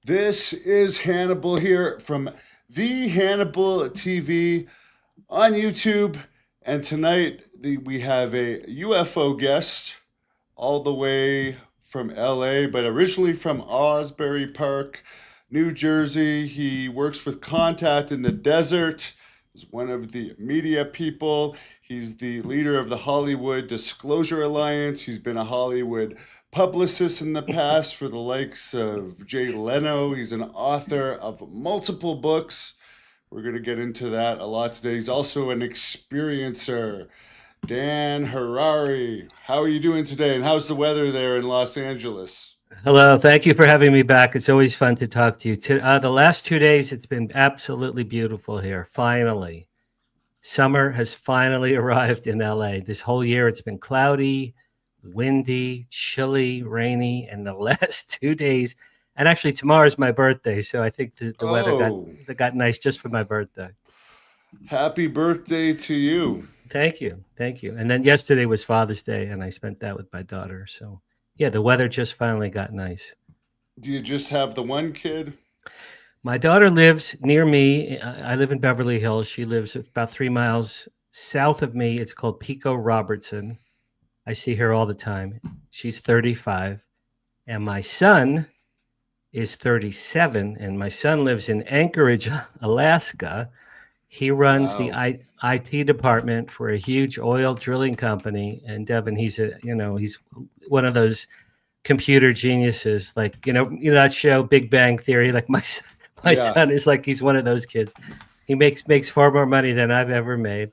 This is Hannibal here from the Hannibal TV on YouTube. And tonight we have a UFO guest all the way from LA, but originally from Osbury Park, New Jersey. He works with Contact in the Desert. He's one of the media people. He's the leader of the Hollywood Disclosure Alliance. He's been a Hollywood publicist in the past for the likes of Jay Leno. He's an author of multiple books. We're going to get into that a lot today. He's also an experiencer. Dan Harary, how are you doing today? And how's the weather there in Los Angeles? Hello, thank you for having me back. It's always fun to talk to you. The last 2 days, it's been absolutely beautiful here. Finally, summer has finally arrived in LA. This whole year, it's been cloudy, windy, chilly, rainy, and the last 2 days, and actually tomorrow's my birthday, so I think the weather Oh, got nice just for my birthday. happy birthday to you. Thank you, thank you. And then yesterday was Father's Day, and I spent that with my daughter. So yeah, the weather just finally got nice. Do you just have the one kid? My daughter lives near me. I live in Beverly Hills. She lives about 3 miles south of me. It's called Pico Robertson. I see her all the time. She's 35. And my son is 37. And my son lives in Anchorage, Alaska. He runs the Wow. IT department for a huge oil drilling company. And Devin, he's one of those computer geniuses, like that show Big Bang Theory. Like my Yeah. son is like he's one of those kids. He makes far more money than I've ever made,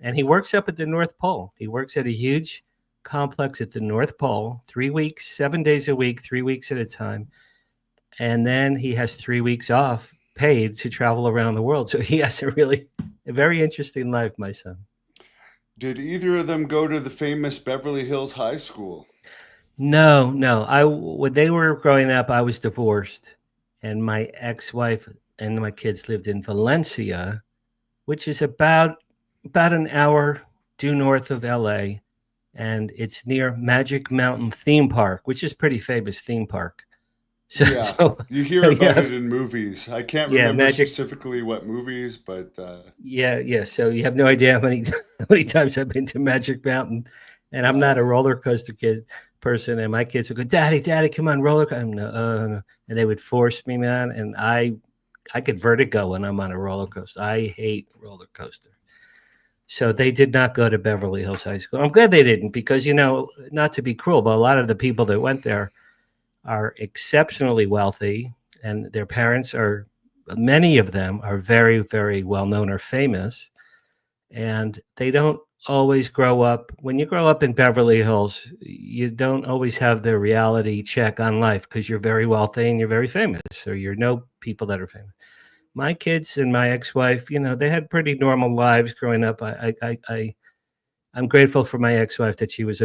and he works up at the North Pole. He works at a huge complex at the North Pole, 3 weeks, 7 days a week, 3 weeks at a time, and then he has 3 weeks off paid to travel around the world. So he has a very interesting life, my son. Did either of them go to the famous Beverly Hills High School? No, no. When they were growing up, I was divorced, and my ex-wife and my kids lived in Valencia, which is about an hour due north of LA, and it's near Magic Mountain Theme Park, which is pretty famous theme park. So, Yeah. so, You hear so about yeah, it in movies. I can't yeah, remember Magic. specifically what movies, but Yeah, yeah. So you have no idea how many how many times I've been to Magic Mountain, and I'm not wow. a roller coaster kid person. And my kids would go, "Daddy, Daddy, come on, roller coaster!" No, no. And they would force me, man. And I get vertigo when I'm on a roller coaster. I hate roller coaster. So they did not go to Beverly Hills High School. I'm glad they didn't because not to be cruel, but a lot of the people that went there are exceptionally wealthy, and their parents are many of them are very, very well known or famous, and they don't always grow up. When you grow up in Beverly Hills, you don't always have the reality check on life because you're very wealthy and you're very famous, or you know people that are famous. My kids and my ex-wife, they had pretty normal lives growing up. I'm grateful for my ex-wife that she was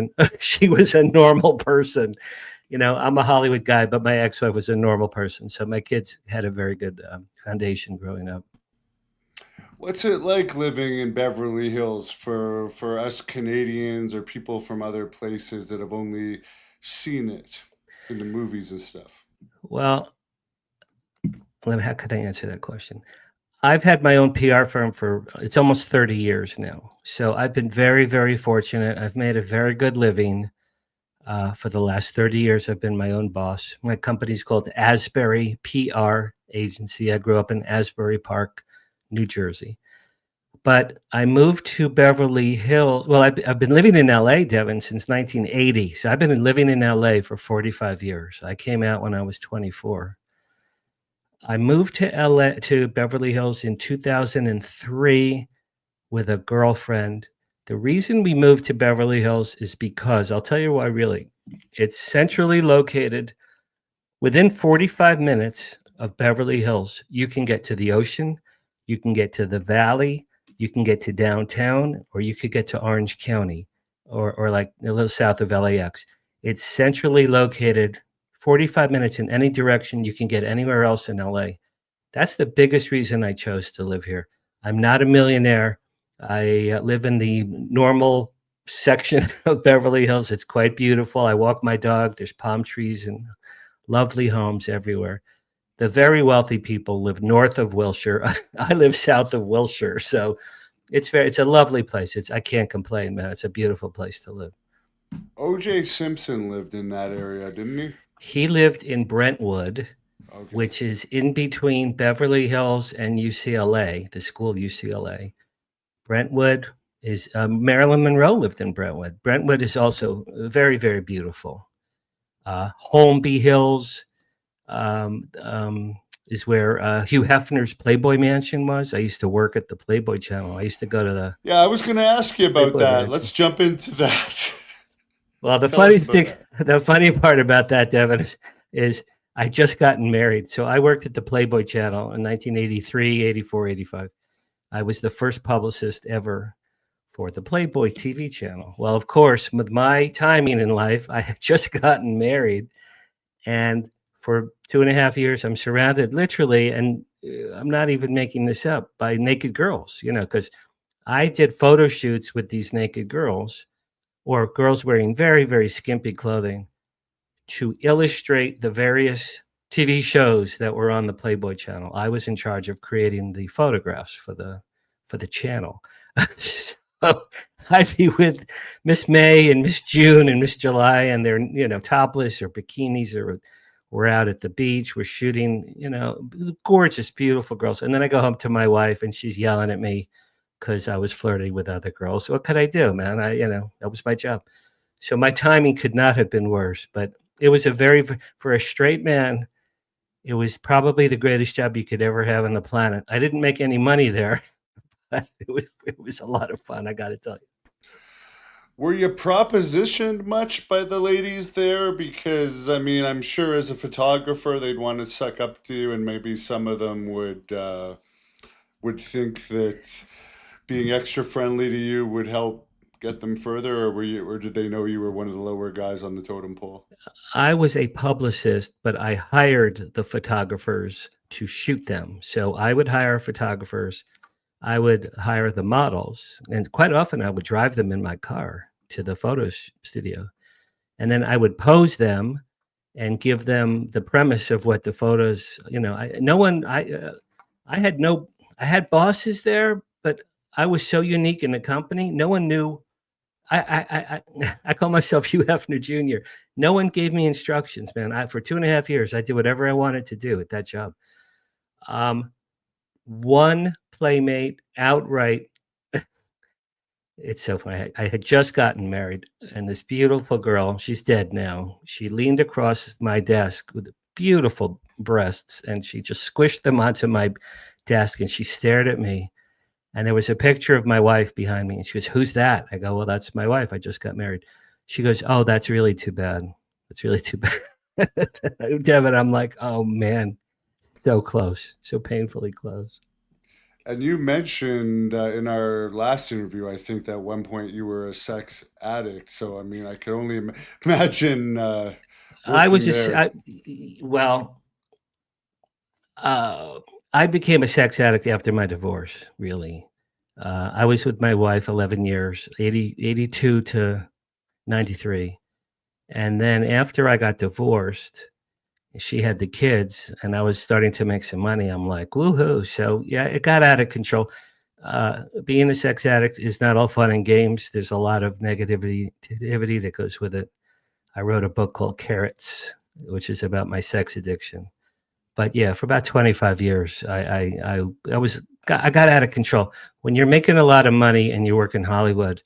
a normal person. I'm a Hollywood guy, but my ex-wife was a normal person. So my kids had a very good foundation growing up. What's it like living in Beverly Hills for us Canadians or people from other places that have only seen it in the movies and stuff? Well, how could I answer that question? I've had my own PR firm for it's almost 30 years now. So I've been very, very fortunate. I've made a very good living. For the last 30 years, I've been my own boss. My company's called Asbury PR Agency. I grew up in Asbury Park, New Jersey. But I moved to Beverly Hills. Well, I've been living in LA, Devin, since 1980. So I've been living in LA for 45 years. I came out when I was 24. I moved to LA to Beverly Hills in 2003 with a girlfriend. The reason we moved to Beverly Hills is because I'll tell you why, really. It's centrally located within 45 minutes of Beverly Hills. You can get to the ocean, you can get to the valley, you can get to downtown, or you could get to Orange County or like a little south of LAX. It's centrally located 45 minutes in any direction. You can get anywhere else in LA. That's the biggest reason I chose to live here. I'm not a millionaire. I live in the normal section of Beverly Hills. It's quite beautiful. I walk my dog. There's palm trees and lovely homes everywhere. The very wealthy people live north of Wilshire. I live south of Wilshire, so it's a lovely place. I can't complain, man. It's a beautiful place to live. O.J. Simpson lived in that area, didn't he? He lived in Brentwood, Okay. which is in between Beverly Hills and UCLA, the school UCLA. Brentwood is Marilyn Monroe lived in Brentwood. Brentwood is also very, very beautiful. Holmby Hills is where Hugh Hefner's Playboy Mansion was. I used to work at the Playboy Channel. I used to go to the Yeah, I was going to ask you about Playboy that. Mansion. Let's jump into that. Well, the Tell us funny about thing, that. the funny part about that, Devin, is I just gotten married. So I worked at the Playboy Channel in 1983, 84, 85. I was the first publicist ever for the Playboy TV channel. Well, of course, with my timing in life, I had just gotten married. And for 2.5 years, I'm surrounded literally, and I'm not even making this up, by naked girls, because I did photo shoots with these naked girls or girls wearing very, very skimpy clothing to illustrate the various TV shows that were on the Playboy channel. I was in charge of creating the photographs for the channel. So I'd be with Miss May and Miss June and Miss July, and they're topless or bikinis, or we're out at the beach, we're shooting, gorgeous, beautiful girls. And then I go home to my wife, and she's yelling at me because I was flirting with other girls. So what could I do, man? That was my job. So my timing could not have been worse. But it was for a straight man, it was probably the greatest job you could ever have on the planet. I didn't make any money there, but it was a lot of fun, I got to tell you. Were you propositioned much by the ladies there? Because, I mean, I'm sure as a photographer, they'd want to suck up to you, and maybe some of them would think that being extra friendly to you would help get them further, or did they know you were one of the lower guys on the totem pole? I was a publicist, but I hired the photographers to shoot them. So I would hire photographers, I would hire the models, and quite often I would drive them in my car to the photo studio. And then I would pose them and give them the premise of what the photos, I had bosses there, but I was so unique in the company. No one knew. I call myself Hugh Hefner Jr. No one gave me instructions, man. For 2.5 years, I did whatever I wanted to do at that job. One playmate outright. It's so funny. I had just gotten married, and this beautiful girl, she's dead now. She leaned across my desk with beautiful breasts, and she just squished them onto my desk, and she stared at me. And there was a picture of my wife behind me, and she goes, "Who's that?" I go, "Well, that's my wife. I just got married." She goes, "Oh, that's really too bad. That's really too bad." Devin, I'm like, oh man, so close, so painfully close. And you mentioned in our last interview, I think that at one point you were a sex addict. So, I mean, I could only imagine I was working there. well, uh, I became a sex addict after my divorce, really. I was with my wife 11 years, 82 to 93. And then after I got divorced, she had the kids, and I was starting to make some money. I'm like, woohoo. So, yeah, it got out of control. Being a sex addict is not all fun and games. There's a lot of negativity that goes with it. I wrote a book called Carrots, which is about my sex addiction. But yeah, for about 25 years, I got out of control. When you're making a lot of money and you work in Hollywood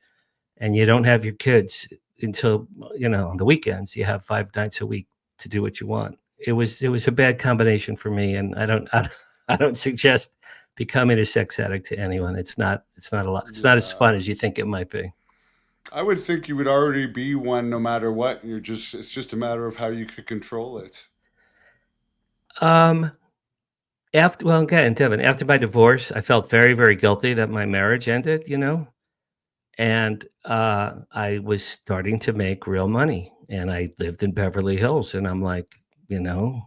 and you don't have your kids until on the weekends, you have 5 nights a week to do what you want. It was a bad combination for me, and I don't suggest becoming a sex addict to anyone. It's not a lot. It's not as Yeah. fun as you think it might be. I would think you would already be one no matter what. It's just a matter of how you could control it. Um, again, Devin, after my divorce, I felt very, very guilty that my marriage ended. And I was starting to make real money, and I lived in Beverly Hills, and I'm like, I'm going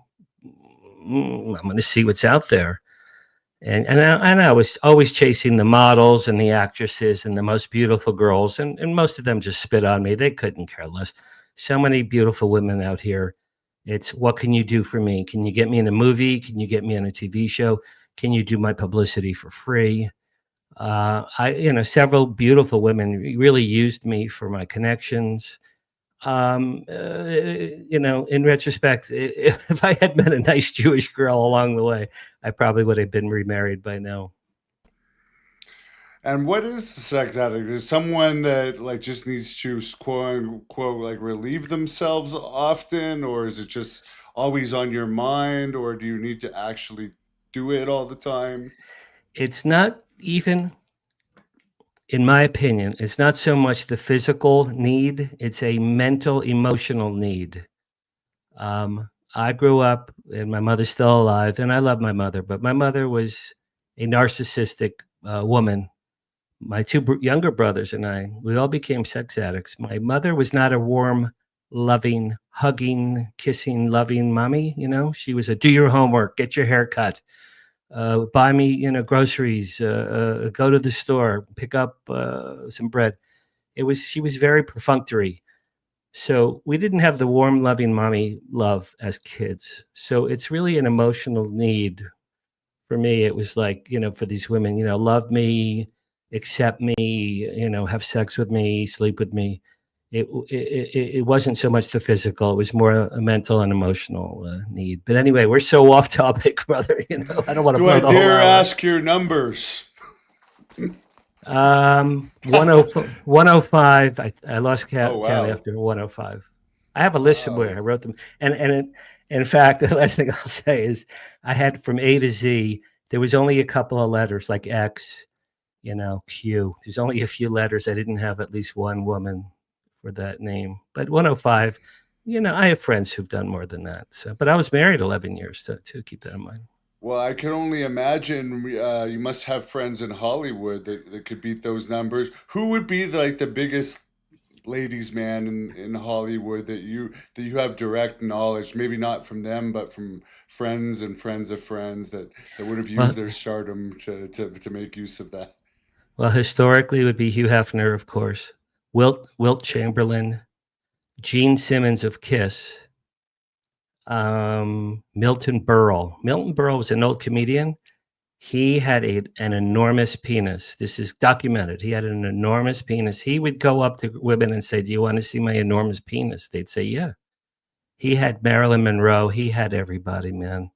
to see what's out there. And I was always chasing the models and the actresses and the most beautiful girls, and most of them just spit on me. They couldn't care less. So many beautiful women out here, It's what can you do for me? Can you get me in a movie? Can you get me on a TV show? Can you do my publicity for free? Several beautiful women really used me for my connections. In retrospect, if I had met a nice Jewish girl along the way, I probably would have been remarried by now. And what is the sex addict? Is someone that like just needs to quote unquote like relieve themselves often, or is it just always on your mind, or do you need to actually do it all the time? It's not even, in my opinion, it's not so much the physical need, it's a mental, emotional need. I grew up, and my mother's still alive, and I love my mother, but my mother was a narcissistic woman. My two younger brothers and I, we all became sex addicts. My mother was not a warm, loving, hugging, kissing, loving mommy. She was a do your homework, get your hair cut, buy me, groceries, go to the store, pick up some bread. She was very perfunctory. So we didn't have the warm, loving mommy love as kids. So it's really an emotional need. For me, it was like, for these women, love me, accept me, have sex with me, sleep with me. It wasn't so much the physical; it was more a mental and emotional need. But anyway, we're so off topic, brother. I don't want to Do I blow the whole dare hour. ask your numbers? 105. I lost Oh count wow. after 105. I have a list somewhere. I Wow. wrote them, in fact, the last thing I'll say is I had from A to Z. There was only a couple of letters like X, Q. There's only a few letters. I didn't have at least one woman for that name. But 105, I have friends who've done more than that. So, but I was married 11 years to keep that in mind. Well, I can only imagine you must have friends in Hollywood that could beat those numbers. Who would be like the biggest ladies man in Hollywood that you have direct knowledge, maybe not from them, but from friends and friends of friends that would have Well, used their stardom to make use of that. well, historically it would be Hugh Hefner, of course, Wilt Chamberlain, Gene Simmons of Kiss, Milton Berle. Milton Berle was an old comedian. He had an enormous penis. This is documented. He had an enormous penis. He would go up to women and say, "Do you want to see my enormous penis?" They'd say, "Yeah." He had Marilyn Monroe. He had everybody, man.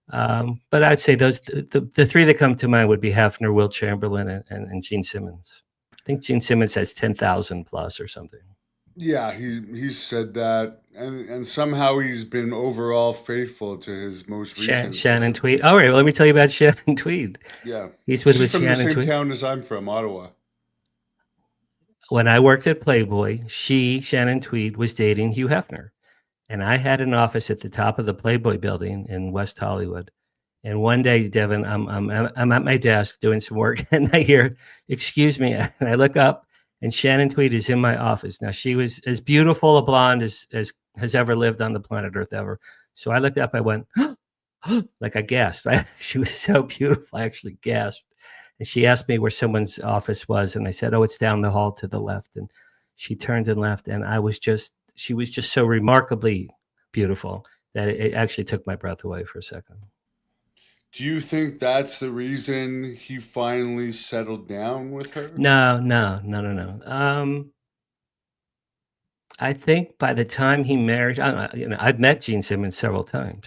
But I'd say the three that come to mind would be Hefner, Will Chamberlain, and Gene Simmons. I think Gene Simmons has 10,000 plus or something. Yeah, he said that, and somehow he's been overall faithful to his most recent. Shannon Tweed. All right, well, let me tell you about Shannon Tweed. Yeah, He's she's with from the Shannon same Tweed. town as I'm from, Ottawa. When I worked at Playboy, Shannon Tweed, was dating Hugh Hefner. And I had an office at the top of the Playboy building in West Hollywood. And one day, Devin, I'm at my desk doing some work, and I hear, "Excuse me," and I look up, and Shannon Tweed is in my office. Now she was as beautiful a blonde as has ever lived on the planet Earth ever. So I looked up, I went, like I gasped. She was so beautiful, I actually gasped. And she asked me where someone's office was, and I said, "Oh, it's down the hall to the left." And she turned and left, and she was just so remarkably beautiful that it actually took my breath away for a second. Do you think that's the reason he finally settled down with her? No, no, no, no, no. I think by the time he married, I've met Gene Simmons several times.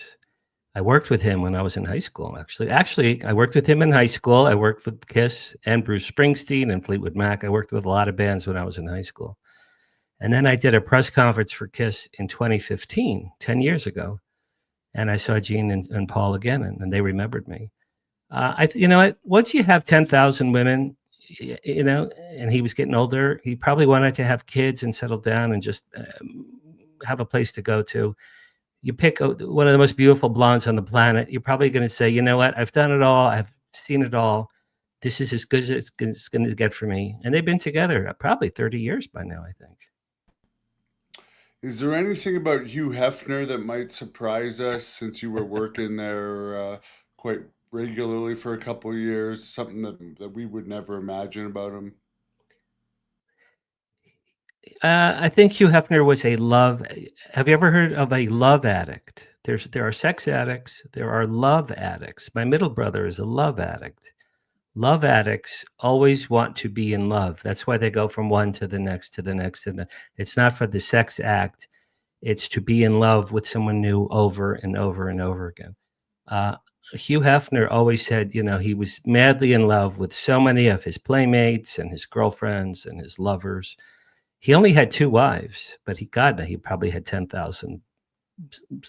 I worked with him when I was in high school, actually. Actually, I worked with him in high school. I worked with Kiss and Bruce Springsteen and Fleetwood Mac. I worked with a lot of bands when I was in high school. And then I did a press conference for Kiss in 2015, 10 years ago. And I saw Gene and Paul again, and they remembered me. Once you have 10,000 women, and he was getting older, he probably wanted to have kids and settle down and just have a place to go to. You pick one of the most beautiful blondes on the planet, you're probably going to say, "You know what? I've done it all. I've seen it all. This is as good as it's going to get for me." And they've been together probably 30 years by now, I think. Is there anything about Hugh Hefner that might surprise us since you were working there quite regularly for a couple of years? Something that we would never imagine about him? I think Hugh Hefner was a love. Have you ever heard of a love addict? There are sex addicts. There are love addicts. My middle brother is a love addict. Love addicts always want to be in love. That's why they go from one to the next to the next. And it's not for the sex act. It's to be in love with someone new over and over and over again. Uh, Hugh Hefner always said, he was madly in love with so many of his playmates and his girlfriends and his lovers. He only had 2 wives, but he probably had 10,000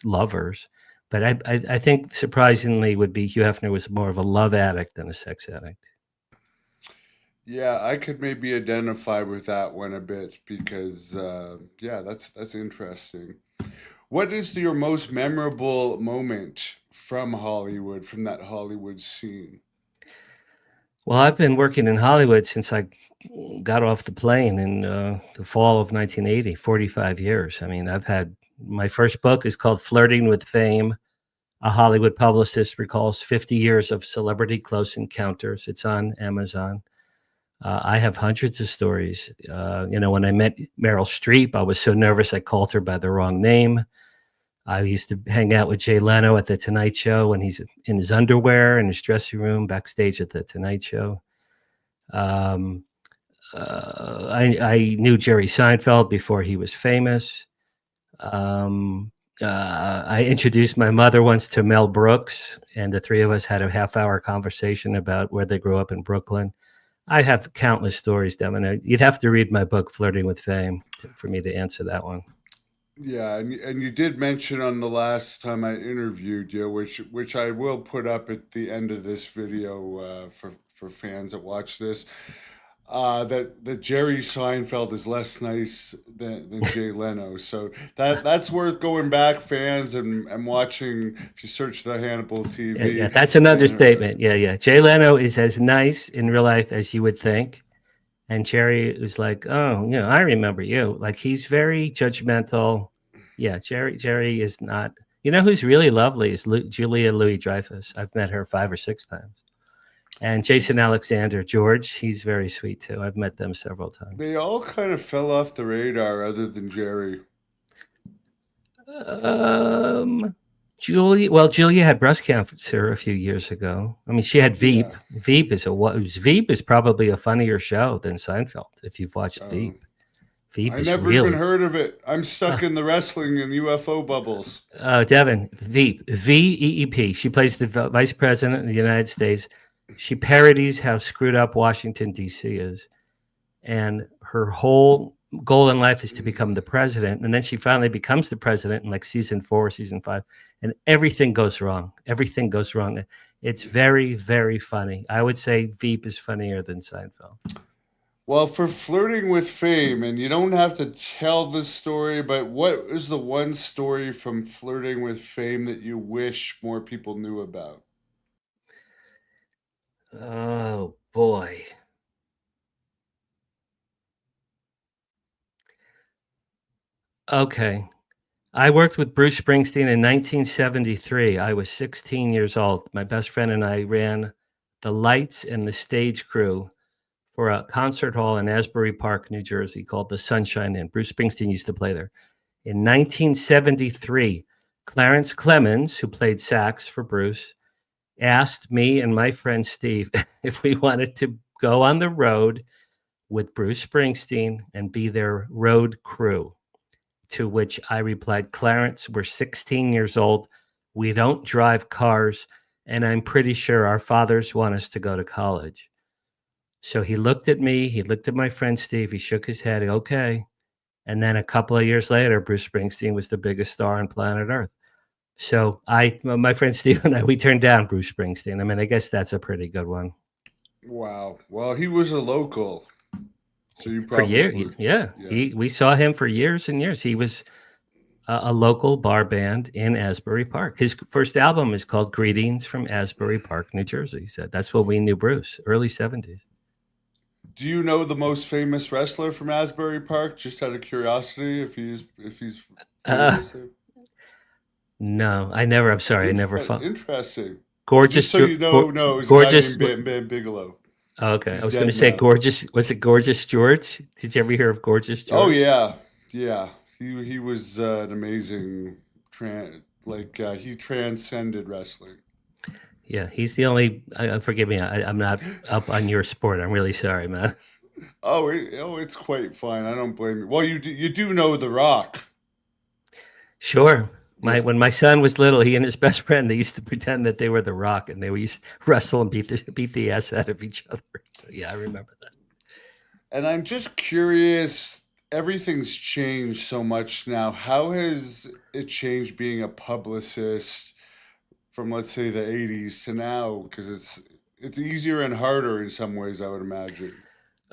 lovers. But I think surprisingly would be Hugh Hefner was more of a love addict than a sex addict. Yeah, I could maybe identify with that one a bit because, yeah, that's interesting. What is your most memorable moment from Hollywood, from that Hollywood scene? Well, I've been working in Hollywood since I got off the plane in the fall of 1980, 45 years. I mean, my first book is called Flirting with Fame. A Hollywood publicist recalls 50 years of celebrity close encounters. It's on Amazon. I have hundreds of stories. When I met Meryl Streep, I was so nervous I called her by the wrong name. I used to hang out with Jay Leno at The Tonight Show when he's in his underwear in his dressing room backstage at The Tonight Show. Um, I knew Jerry Seinfeld before he was famous. I introduced my mother once to Mel Brooks, and the three of us had a half-hour conversation about where they grew up in Brooklyn. I have countless stories, Devin. You'd have to read my book, Flirting with Fame, for me to answer that one. Yeah, and you did mention on the last time I interviewed you, which I will put up at the end of this video for fans that watch this, that Jerry Seinfeld is less nice than Jay Leno. So that's worth going back, fans, and watching. If you search the Hannibal Yeah, TV, that's an and understatement. Yeah. Jay Leno is as nice in real life as you would think. And Jerry is like, oh, I remember you. Like, he's very judgmental. Yeah, Jerry is not. You know who's really lovely is Julia Louis-Dreyfus. I've met her 5 or 6 times. And Jason she's Alexander, George, he's very sweet too. I've met them several times. they all kind of fell off the radar, other than Jerry. Um, Julia had breast cancer a few years ago. I mean, she had Yeah. Veep. Veep is probably a funnier show than Seinfeld if you've watched Um, Veep. Veep I is never even really. heard of it. I'm Uh, stuck in the wrestling and UFO bubbles. Devin, Veep, Veep. She plays the vice president of the United States. She parodies how screwed up Washington, D.C. is. And her whole goal in life is to become the president. And then she finally becomes the president in like season 4, season 5. And everything goes wrong. Everything goes wrong. It's very, very funny. I would say Veep is funnier than Seinfeld. Well, for flirting with fame, and you don't have to tell this story, but what is the one story from flirting with fame that you wish more people knew about? Oh, boy. Okay. I worked with Bruce Springsteen in 1973. I was 16 years old. My best friend and I ran the lights and the stage crew for a concert hall in Asbury Park, New Jersey called the Sunshine Inn. Bruce Springsteen used to play there. In 1973, Clarence Clemens, who played sax for Bruce, asked me and my friend Steve if we wanted to go on the road with Bruce Springsteen and be their road crew. To which I replied, Clarence, we're 16 years old. We don't drive cars. And I'm pretty sure our fathers want us to go to college. So he looked at me. He looked at my friend Steve. He shook his head. Okay. And then a couple of years later, Bruce Springsteen was the biggest star on planet Earth. So my friend Steve and I, we turned down Bruce Springsteen. I mean, I guess that's a pretty good one. Wow. Well, he was a local, so you For probably years, would. yeah. Yeah. We saw him for years and years. He was a local bar band in Asbury Park. His first album is called Greetings from Asbury Park, New Jersey. He said that's what we knew Bruce, early 70s. Do you know the most famous wrestler from Asbury Park? Just out of curiosity, if he's Uh, famous. no, I'm sorry, I never fought. Interesting. Just Gorgeous, so you know, no, it was a guy named gorgeous. Bam Bam Bigelow. Okay, I He's was going to dead say now. Gorgeous. Was it Gorgeous George? Did you ever hear of Gorgeous Oh George? yeah, yeah. He was an amazing he transcended wrestling. Yeah, he's the only. Forgive me, I'm not up on your sport. I'm really sorry, man. It's quite fine. I don't blame you. Well, you do know The Rock. Sure. Yeah. When my son was little, he and his best friend they used to pretend that they were the Rock, and they used to wrestle and beat the ass out of each other. So yeah, I remember that. And I'm just curious, everything's changed so much now. How has it changed being a publicist from, let's say, the 80s to now? Because it's easier and harder in some ways, I would imagine.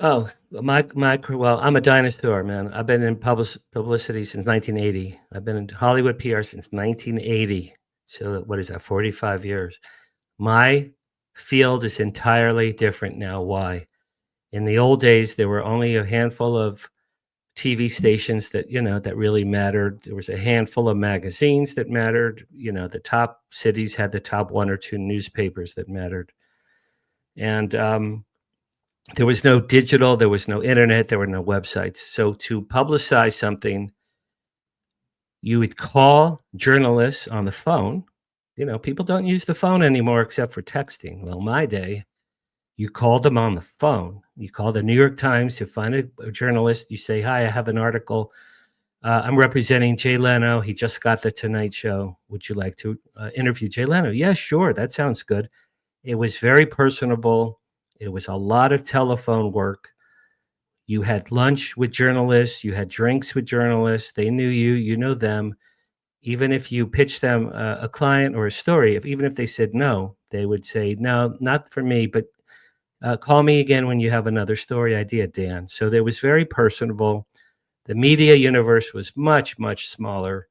Oh, well, I'm a dinosaur, man. I've been in publicity since 1980. I've been in Hollywood PR since 1980. So what is that? 45 years. My field is entirely different now. Why? In the old days, there were only a handful of TV stations that that really mattered. There was a handful of magazines that mattered. The top cities had the top one or two newspapers that mattered, and there was no digital, there was no internet, there were no websites. So to publicize something, you would call journalists on the phone. People don't use the phone anymore except for texting. Well, my day, you called them on the phone. You call the New York Times to find a journalist. You say, "Hi, I have an article. I'm representing Jay Leno. He just got the Tonight Show. Would you like to interview Jay Leno?" Yeah, sure. That sounds good. It was very personable. It was a lot of telephone work. You had lunch with journalists. You had drinks with journalists. They knew you. You know them. Even if you pitched them a client or a story, even if they said no, they would say, "No, not for me, but call me again when you have another story idea, Dan." So there was very personable. The media universe was much, much smaller,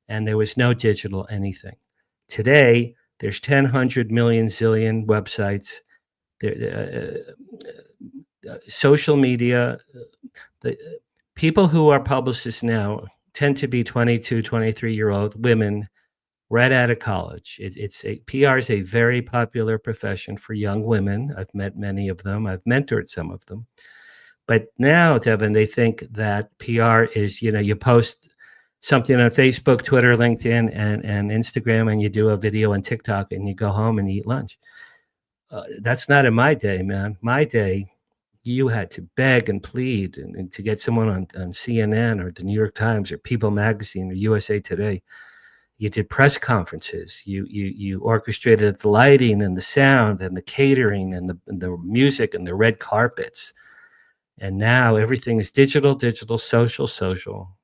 and there was no digital anything. Today, there's 10, 100 million zillion websites. Social media, the people who are publicists now tend to be 22, 23-year-old women right out of college. PR is a very popular profession for young women. I've met many of them. I've mentored some of them. But now, Devin, they think that PR is, you post something on Facebook, Twitter, LinkedIn, and Instagram, and you do a video on TikTok, and you go home and eat lunch. That's not in my day, man. My day, you had to beg and plead and to get someone on CNN or the New York Times or People Magazine or USA Today. You did press conferences. You orchestrated the lighting and the sound and the catering and the music and the red carpets. And now everything is digital, digital, social, social.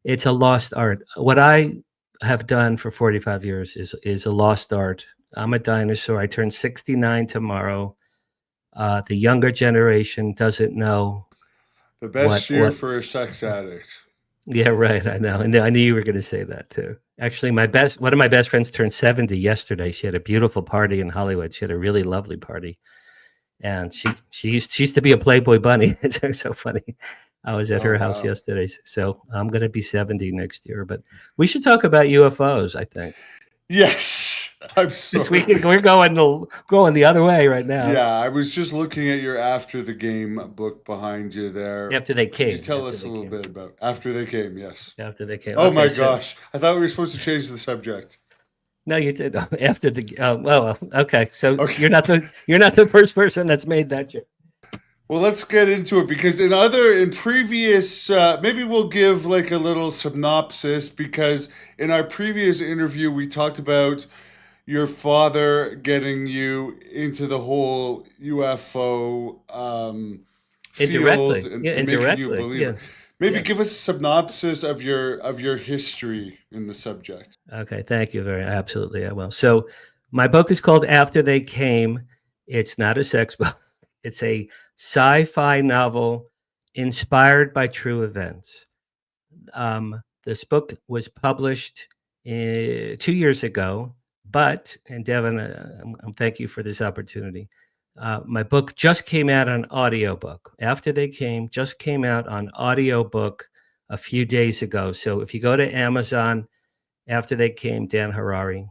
It's a lost art. What I have done for 45 years is a lost art. I'm a dinosaur. I turn 69 tomorrow. The younger generation doesn't know The best year what. for a sex addict. Yeah, right. I know. And I knew you were going to say that too. Actually, one of my best friends turned 70 yesterday. She had a beautiful party in Hollywood. She had a really lovely party, and she used to be a Playboy bunny. It's so funny. I was at Oh her house wow. yesterday, so I'm going to be 70 next year. But we should talk about UFOs. I think Yes. I'm this sorry. weekend we're going the other way right now. Yeah, I was just looking at your After the Game book behind you there. After they Could you came, tell after us a they little came, bit about After They Came? Yes. after they came. Oh my Okay, so gosh. I thought we were supposed to change the subject. no, you did after the. Well, okay. So Okay. you're not the first person that's made that joke. Well, let's get into it because in previous, maybe we'll give like a little synopsis because in our previous interview we talked about your father getting you into the whole UFO field Indirectly, and, yeah, and making you a indirectly, believer. yeah, Maybe yeah. give us a synopsis of your history in the subject. Okay, thank you very absolutely. I will. So, my book is called After They Came. It's not a sex book. It's a sci-fi novel inspired by true events. This book was published 2 years ago, but and Devin, thank you for this opportunity. My book just came out on audiobook. After They Came just came out on audiobook a few days ago. So if you go to Amazon, After They Came, Dan Harary,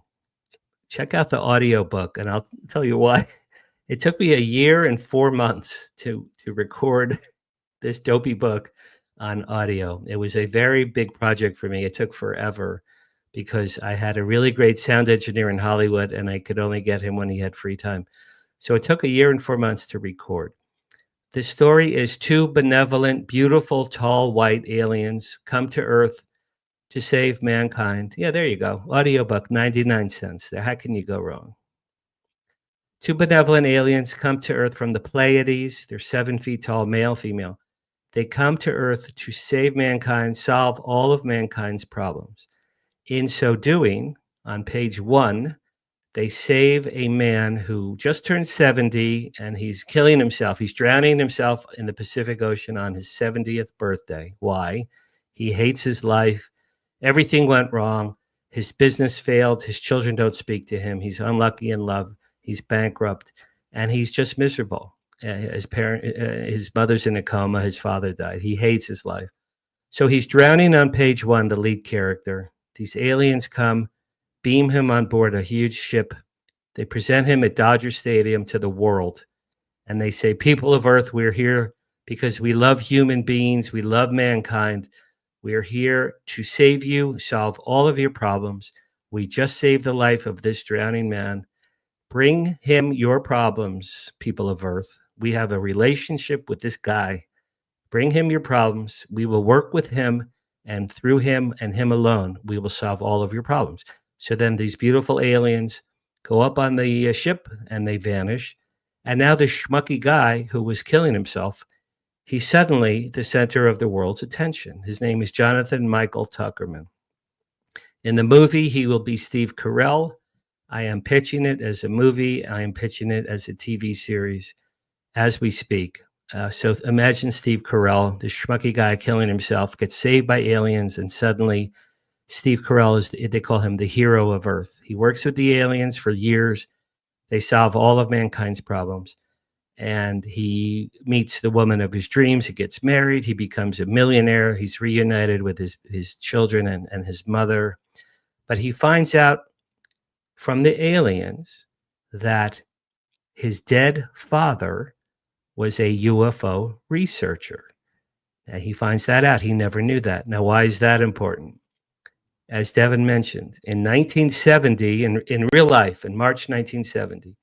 check out the audiobook, and I'll tell you why. It took me a year and 4 months to record this dopey book on audio. It was a very big project for me. It took forever because I had a really great sound engineer in Hollywood, and I could only get him when he had free time. So it took a year and 4 months to record. The story is two benevolent, beautiful, tall, white aliens come to Earth to save mankind. Yeah, there you go. Audiobook, 99 cents. How can you go wrong? Two benevolent aliens come to Earth from the Pleiades. They're 7 feet tall, male, female. They come to Earth to save mankind, solve all of mankind's problems. In so doing, on page 1, they save a man who just turned 70 and he's killing himself. He's drowning himself in the Pacific Ocean on his 70th birthday. Why? He hates his life. Everything went wrong. His business failed. His children don't speak to him. He's unlucky in love. He's bankrupt, and he's just miserable. His mother's in a coma. His father died. He hates his life. So he's drowning on page 1, the lead character. These aliens come, beam him on board a huge ship. They present him at Dodger Stadium to the world. And they say, people of Earth, we're here because we love human beings. We love mankind. We are here to save you, solve all of your problems. We just saved the life of this drowning man. Bring him your problems, people of Earth. We have a relationship with this guy. Bring him your problems. We will work with him, and through him and him alone, we will solve all of your problems. So then these beautiful aliens go up on the ship and they vanish. And now this schmucky guy who was killing himself, he's suddenly the center of the world's attention. His name is Jonathan Michael Tuckerman. In the movie, he will be Steve Carell. I am pitching it as a movie. I am pitching it as a TV series as we speak. So imagine Steve Carell, the schmucky guy killing himself, gets saved by aliens, and suddenly Steve Carell they call him the hero of Earth. He works with the aliens for years. They solve all of mankind's problems. And he meets the woman of his dreams. He gets married. He becomes a millionaire. He's reunited with his children and his mother. But he finds out from the aliens that his dead father was a UFO researcher. And he finds that out. He never knew that. Now, why is that important? As Devin mentioned, in 1970, in real life, in March 1970,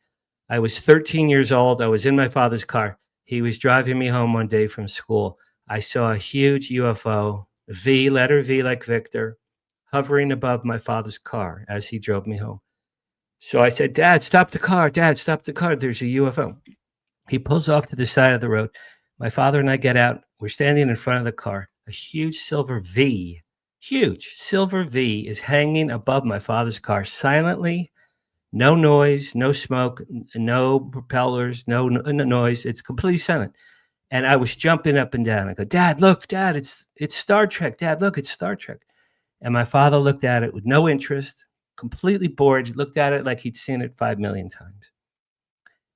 I was 13 years old. I was in my father's car. He was driving me home one day from school. I saw a huge UFO, V, letter V like Victor, hovering above my father's car as he drove me home. So I said, Dad, stop the car. Dad, stop the car. There's a UFO. He pulls off to the side of the road. My father and I get out. We're standing in front of the car. A huge silver V is hanging above my father's car silently. No noise, no smoke, no propellers, no noise. It's completely silent. And I was jumping up and down. I go, Dad, look, Dad, it's Star Trek. Dad, look, it's Star Trek. And my father looked at it with no interest, completely bored. He looked at it like he'd seen it 5 million times.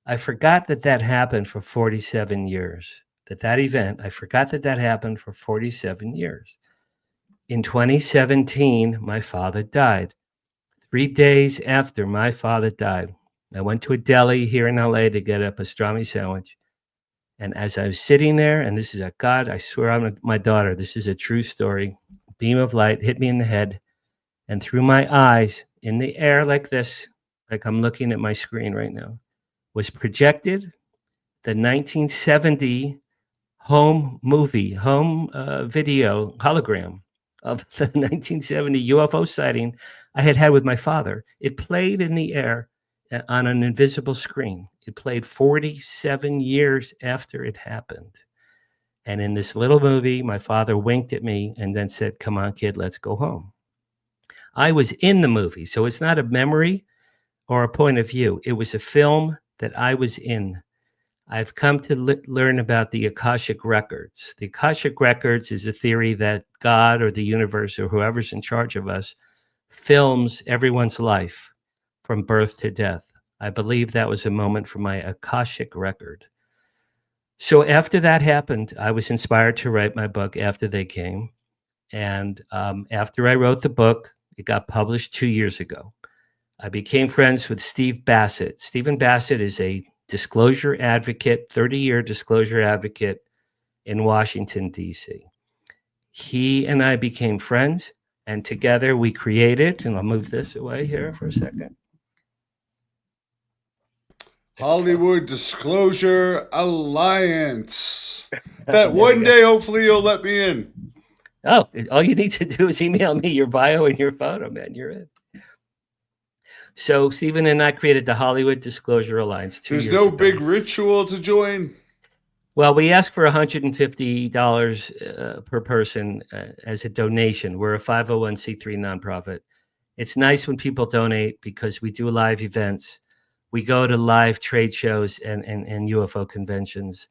I forgot that happened for 47 years. That event, I forgot that happened for 47 years. In 2017, my father died. 3 days after my father died, I went to a deli here in LA to get a pastrami sandwich. And as I was sitting there, and this is a God, I swear on my daughter, this is a true story. A beam of light hit me in the head, and through my eyes, in the air like this, like I'm looking at my screen right now, was projected the 1970 home video hologram of the 1970 UFO sighting I had with my father. It played in the air on an invisible screen. It played 47 years after it happened. And in this little movie, my father winked at me and then said, come on, kid, let's go home. I was in the movie, so it's not a memory or a point of view. It was a film that I was in. I've come to learn about the Akashic Records. The Akashic Records is a theory that God or the universe or whoever's in charge of us films everyone's life from birth to death. I believe that was a moment for my Akashic record. So after that happened, I was inspired to write my book After They Came. And after I wrote the book, it got published 2 years ago. I became friends with Steve Bassett. Stephen Bassett is a disclosure advocate, 30-year disclosure advocate in Washington, D.C. He and I became friends, and together we created, and I'll move this away here for a second. Hollywood Disclosure Alliance. That one day, hopefully, you'll let me in. Oh, all you need to do is email me your bio and your photo, man. You're in. So Stephen and I created the Hollywood Disclosure Alliance 2 There's years no ago. big ritual to join. Well, we ask for $150 per person as a donation. We're a 501c3 nonprofit. It's nice when people donate because we do live events. We go to live trade shows and UFO conventions.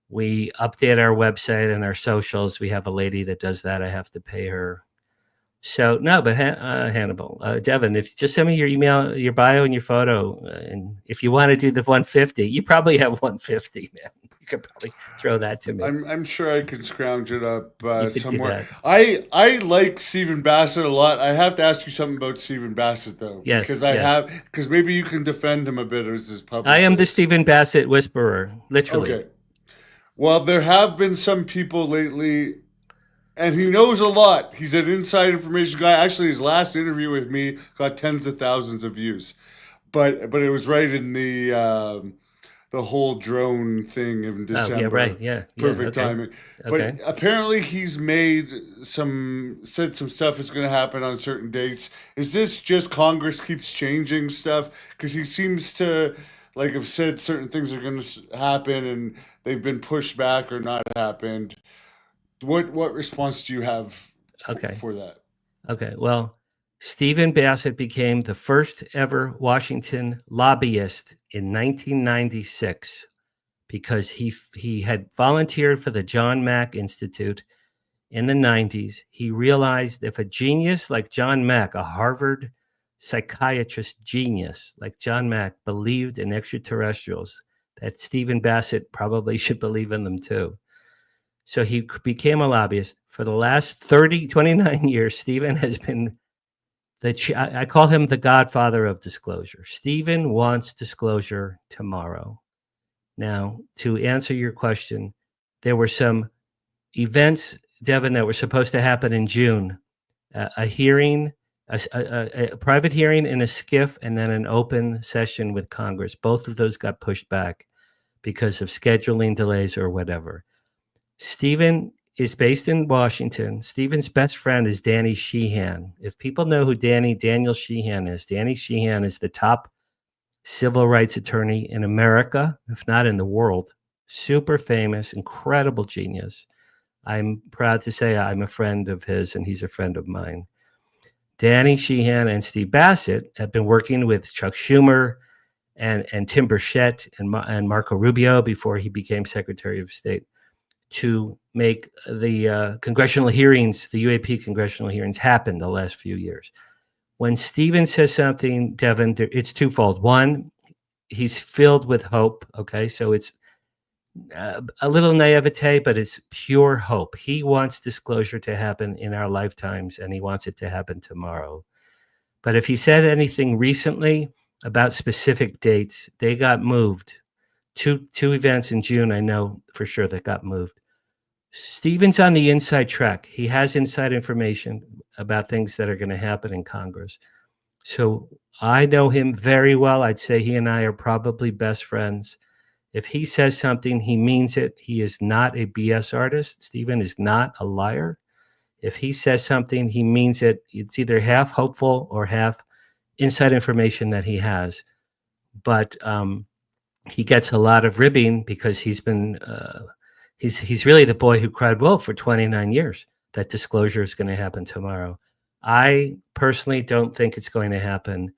We update our website and our socials. We have a lady that does that. I have to pay her. So no, but Hannibal, Devin, if you just send me your email, your bio, and your photo, and if you want to do the 150, you probably have 150, man. You could probably throw that to me. I'm sure I can scrounge it up You could somewhere. do that. I like Stephen Bassett a lot. I have to ask you something about Stephen Bassett though, Yes, because maybe you can defend him a bit as his publicist. I am the Stephen Bassett whisperer, literally. Okay. Well, there have been some people lately, and he knows a lot. He's an inside information guy. Actually, his last interview with me got tens of thousands of views, but it was right in the whole drone thing in December. Oh, yeah, right. Yeah. Perfect Okay. timing. Okay. But apparently he's said some stuff is going to happen on certain dates. Is this just Congress keeps changing stuff? Because he seems to have said certain things are going to happen and they've been pushed back or not happened. What response do you have for that? Okay. Well, Stephen Bassett became the first ever Washington lobbyist in 1996 because he had volunteered for the John Mack Institute in the 90s. He realized if a genius like John Mack, a Harvard psychiatrist genius like John Mack, believed in extraterrestrials, that Stephen Bassett probably should believe in them too. So he became a lobbyist. For the last 29 years, Stephen has been I call him the godfather of disclosure. Stephen wants disclosure tomorrow. Now, to answer your question, there were some events, Devin, that were supposed to happen in June. A hearing, a private hearing in a SCIF, and then an open session with Congress. Both of those got pushed back because of scheduling delays or whatever. Stephen is based in Washington. Stephen's best friend is Danny Sheehan. If people know who Daniel Sheehan is, Danny Sheehan is the top civil rights attorney in America, if not in the world. Super famous, incredible genius. I'm proud to say I'm a friend of his and he's a friend of mine. Danny Sheehan and Steve Bassett have been working with Chuck Schumer and Tim Burchett and Marco Rubio before he became Secretary of State to make the congressional hearings, the UAP congressional hearings, happen the last few years. When Stephen says something, Devin, it's twofold. One, he's filled with hope. Okay, so it's a little naivete, but it's pure hope. He wants disclosure to happen in our lifetimes, and he wants it to happen tomorrow. But if he said anything recently about specific dates, they got moved. Two events in June, I know for sure, that got moved. Stephen's on the inside track. He has inside information about things that are going to happen in Congress. So I know him very well. I'd say he and I are probably best friends. If he says something, he means it. He is not a BS artist. Stephen is not a liar. If he says something, he means it. It's either half hopeful or half inside information that he has. But he gets a lot of ribbing because he's been he's really the boy who cried wolf for 29 years that disclosure is going to happen tomorrow. I personally don't think it's going to happen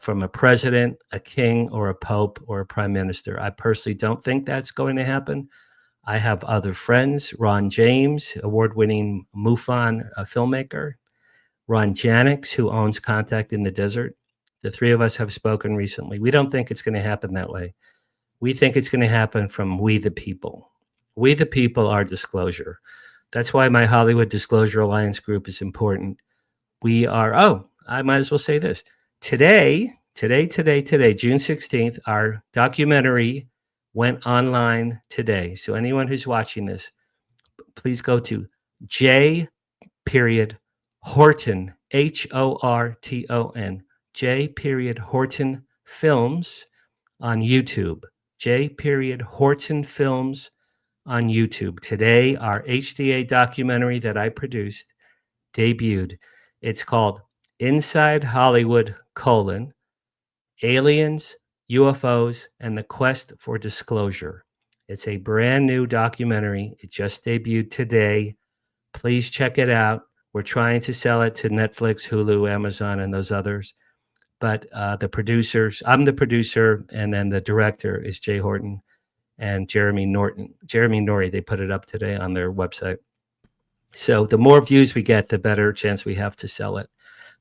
from a president, a king, or a pope, or a prime minister. I personally don't think that's going to happen. I have other friends, Ron James, award-winning MUFON filmmaker, Ron Janix, who owns Contact in the Desert. The three of us have spoken recently. We don't think it's going to happen that way. We think it's going to happen from we the people. We the people are disclosure. That's why my Hollywood Disclosure Alliance group is important. We are, I might as well say this. Today Today, June 16th, our documentary went online today. So anyone who's watching this, please go to J. Horton, Horton, J. Horton Films on YouTube. J. Horton Films on YouTube. Today, our HDA documentary that I produced debuted. It's called Inside Hollywood, Aliens, UFOs, and the Quest for Disclosure. It's a brand new documentary. It just debuted today. Please check it out. We're trying to sell it to Netflix, Hulu, Amazon, and those others. But the producers, I'm the producer, and then the director is Jay Horton and Jeremy Norrie. They put it up today on their website. So the more views we get, the better chance we have to sell it.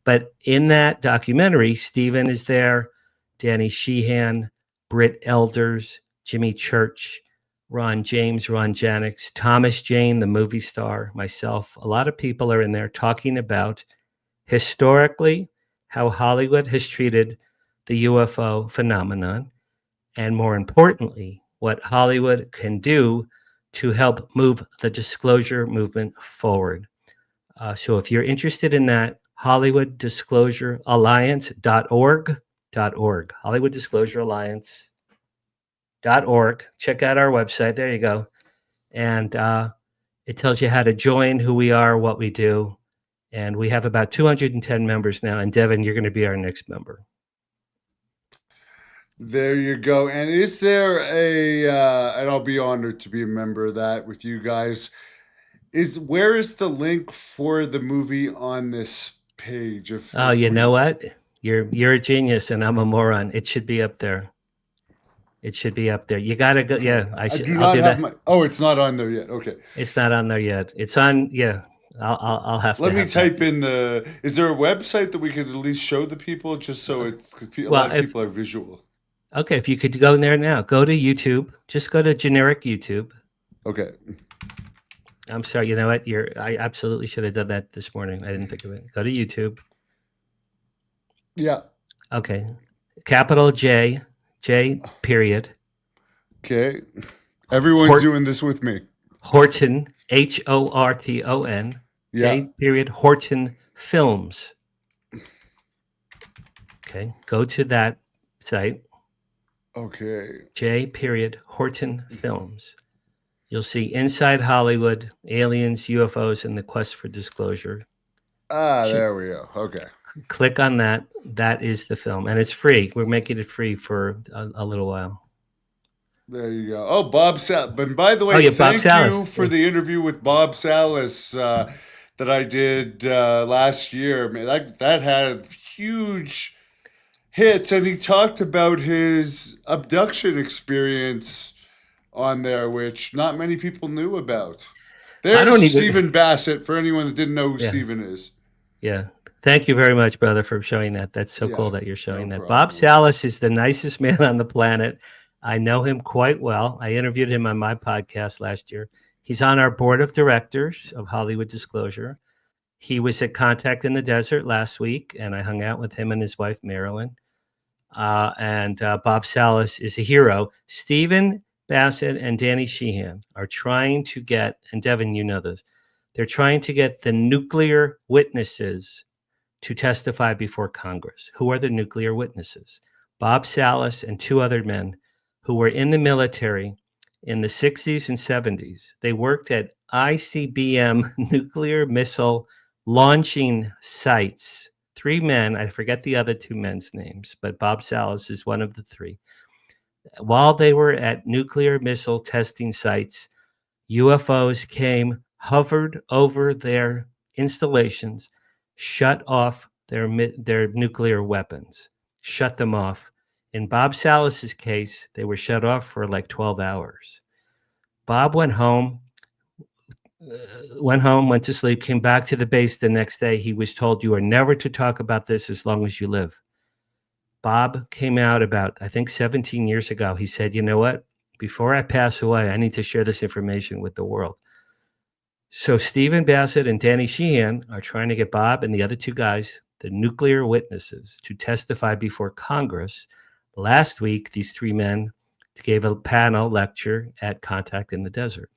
But in that documentary, Stephen is there, Danny Sheehan, Britt Elders, Jimmy Church, Ron James, Ron Janix, Thomas Jane, the movie star, myself. A lot of people are in there talking about historically how Hollywood has treated the UFO phenomenon, and more importantly, what Hollywood can do to help move the disclosure movement forward. So if you're interested in that, Hollywood Disclosure Alliance.org, Hollywood Disclosure Alliance.org. Check out our website. There you go. And it tells you how to join, who we are, what we do. And we have about 210 members now. And Devin, you're going to be our next member. There you go. And is there and I'll be honored to be a member of that with you guys. Where is the link for the movie on this page? You know what? You're a genius and I'm a moron. It should be up there. You got to go. Yeah, do not have my. Oh, it's not on there yet. Okay. It's not on there yet. It's on. Yeah. I'll have to. Let me type in the. Is there a website that we could at least show the people just so it's because a lot of people are visual. Okay, if you could go in there now, go to YouTube. Just go to generic YouTube. Okay. I'm sorry. You know what? I absolutely should have done that this morning. I didn't think of it. Go to YouTube. Yeah. Okay. Capital J. Period. Okay. Everyone's doing this with me. Horton, Horton. Yeah. J. Horton Films. Okay. Go to that site. Okay. J. Horton Films. You'll see Inside Hollywood, Aliens, UFOs, and the Quest for Disclosure. There we go. Okay. Click on that. That is the film. And it's free. We're making it free for a little while. There you go. Oh, Bob Salas. But by the way, thank you for the interview with Bob Salas that I did last year. Man, that had huge hits. And he talked about his abduction experience on there, which not many people knew about. There's Stephen Bassett, for anyone that didn't know who Stephen is. Yeah. Thank you very much, brother, for showing that. That's so cool that you're showing that. Bob Salas is the nicest man on the planet. I know him quite well. I interviewed him on my podcast last year. He's on our board of directors of Hollywood Disclosure. He was at Contact in the Desert last week, and I hung out with him and his wife, Marilyn. And Bob Salas is a hero. Stephen Bassett and Danny Sheehan are trying to get, and Devin, you know this, they're trying to get the nuclear witnesses to testify before Congress. Who are the nuclear witnesses? Bob Salas and two other men who were in the military in the 60s and 70s. They worked at ICBM nuclear missile launching sites. Three men, I forget the other two men's names, but Bob Salas is one of the three. While they were at nuclear missile testing sites, UFOs came, hovered over their installations, shut off their nuclear weapons, shut them off. In Bob Salas's case, they were shut off for like 12 hours. Bob went home, went to sleep, came back to the base the next day. He was told, you are never to talk about this as long as you live. Bob came out about, I think, 17 years ago. He said, you know what? Before I pass away, I need to share this information with the world. So Stephen Bassett and Danny Sheehan are trying to get Bob and the other two guys the nuclear witnesses to testify before Congress. Last week, these three men gave a panel lecture at Contact in the Desert.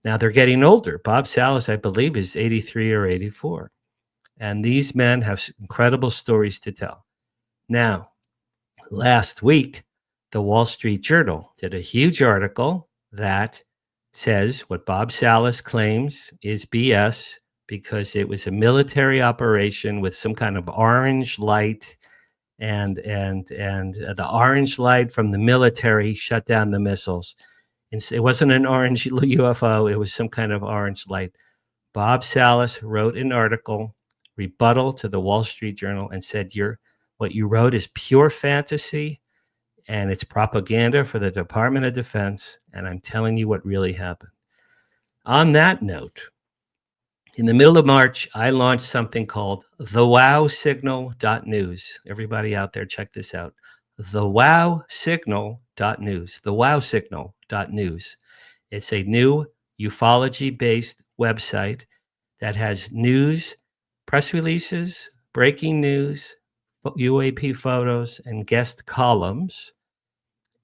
Now they're getting older. Bob Salas, I believe, is 83 or 84. And these men have incredible stories to tell. Now, last week, the Wall Street Journal did a huge article that says what Bob Salas claims is BS because it was a military operation with some kind of orange light, and the orange light from the military shut down the missiles. It wasn't an orange UFO, it was some kind of orange light. Bob Salas wrote an article, rebuttal to the Wall Street Journal, and said, what you wrote is pure fantasy and it's propaganda for the Department of Defense, and I'm telling you what really happened. On that note, in the middle of March, I launched something called thewowsignal.news. Everybody out there, check this out. Thewowsignal.news. Thewowsignal.news. It's a new ufology-based website that has news, press releases, breaking news, UAP photos, and guest columns.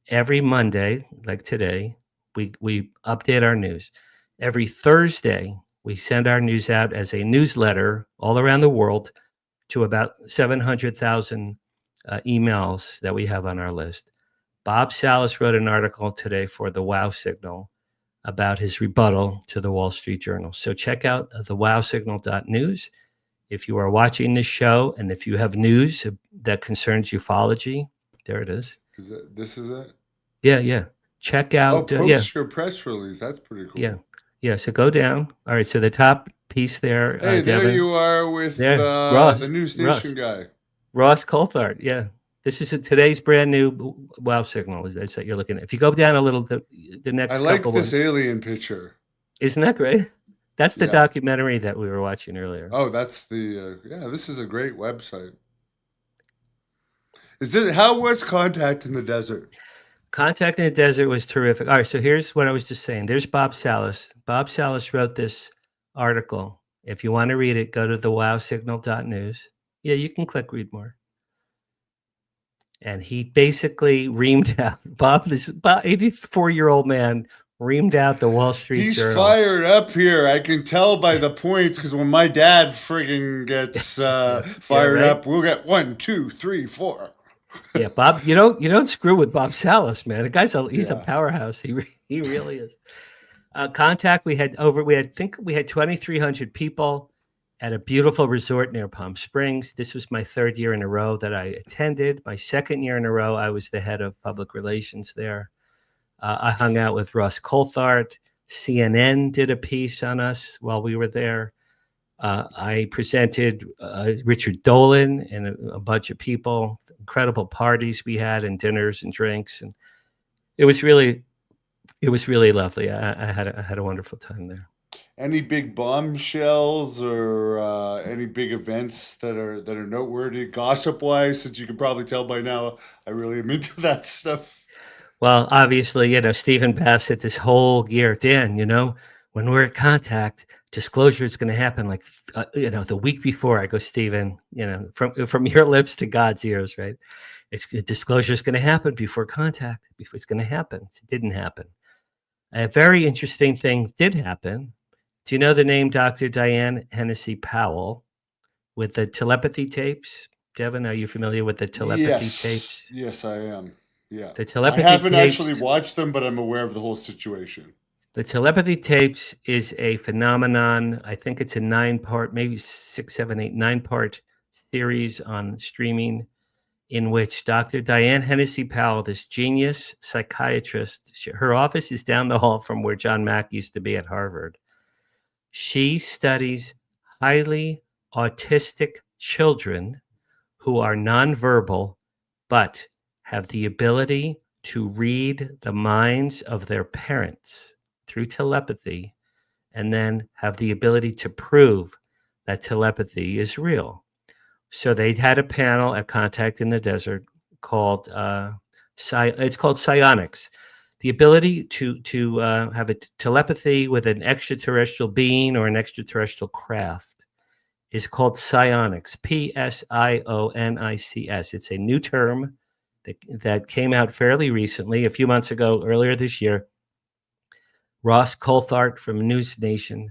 Every Monday, like today, we update our news. Every Thursday, we send our news out as a newsletter all around the world to about 700,000 emails that we have on our list. Bob Salas wrote an article today for the Wow Signal about his rebuttal to the Wall Street Journal. So check out thewowsignal.news. If you are watching this show and if you have news that concerns ufology, there it is. This is it? Yeah. Check out. Post your press release. That's pretty cool. Yeah. So go down. All right. So the top piece there. Hey, there Devin, you are with Ross, the News Nation guy. Ross Coulthard. Yeah. This is today's brand new Wow Signal. Is that you're looking at? If you go down a little, the next. I like couple this ones, alien picture. Isn't that great? That's the documentary that we were watching earlier. Oh, that's the this is a great website. How was Contact in the Desert? Contact in the Desert was terrific. All right, so here's what I was just saying. There's Bob Salas. Bob Salas wrote this article. If you want to read it, go to thewowsignal.news. Yeah, you can click read more. And he basically reamed out this 84-year-old man reamed out the Wall Street Journal. He's fired up here. I can tell by the points, because when my dad friggin' gets fired up, we'll get 1, 2, 3, 4. Yeah, Bob, you don't screw with Bob Salas, man. The guy's he's a powerhouse. He really is. Contact, we had 2,300 people at a beautiful resort near Palm Springs. This was my third year in a row that I attended. My second year in a row, I was the head of public relations there. I hung out with Ross Coulthard. CNN did a piece on us while we were there. I presented Richard Dolan and a bunch of people. Incredible parties we had and dinners and drinks, and it was really lovely. I had a wonderful time there. Any big bombshells or any big events that are noteworthy gossip wise? Since you can probably tell by now, I really am into that stuff. Well, obviously, Stephen Bassett this whole year, Dan, when we're at Contact, disclosure is going to happen like, the week before. I go, Stephen, from your lips to God's ears, right? Disclosure is going to happen before Contact. It's going to happen. It didn't happen. A very interesting thing did happen. Do you know the name Dr. Diane Hennessy Powell with the telepathy tapes? Devin, are you familiar with the telepathy tapes? Yes, I am. Yeah. The telepathy I haven't tapes, actually watched them, but I'm aware of the whole situation. The telepathy tapes is a phenomenon. I think it's a 9-part, maybe 6, 7, 8, 9-part series on streaming in which Dr. Diane Hennessy Powell, this genius psychiatrist, her office is down the hall from where John Mack used to be at Harvard. She studies highly autistic children who are nonverbal, but have the ability to read the minds of their parents through telepathy, and then have the ability to prove that telepathy is real. So they had a panel at Contact in the Desert called it's called psionics, the ability to have a telepathy with an extraterrestrial being or an extraterrestrial craft. is called psionics, Psionics. It's a new term that came out fairly recently, a few months ago, earlier this year. Ross Coulthart from News Nation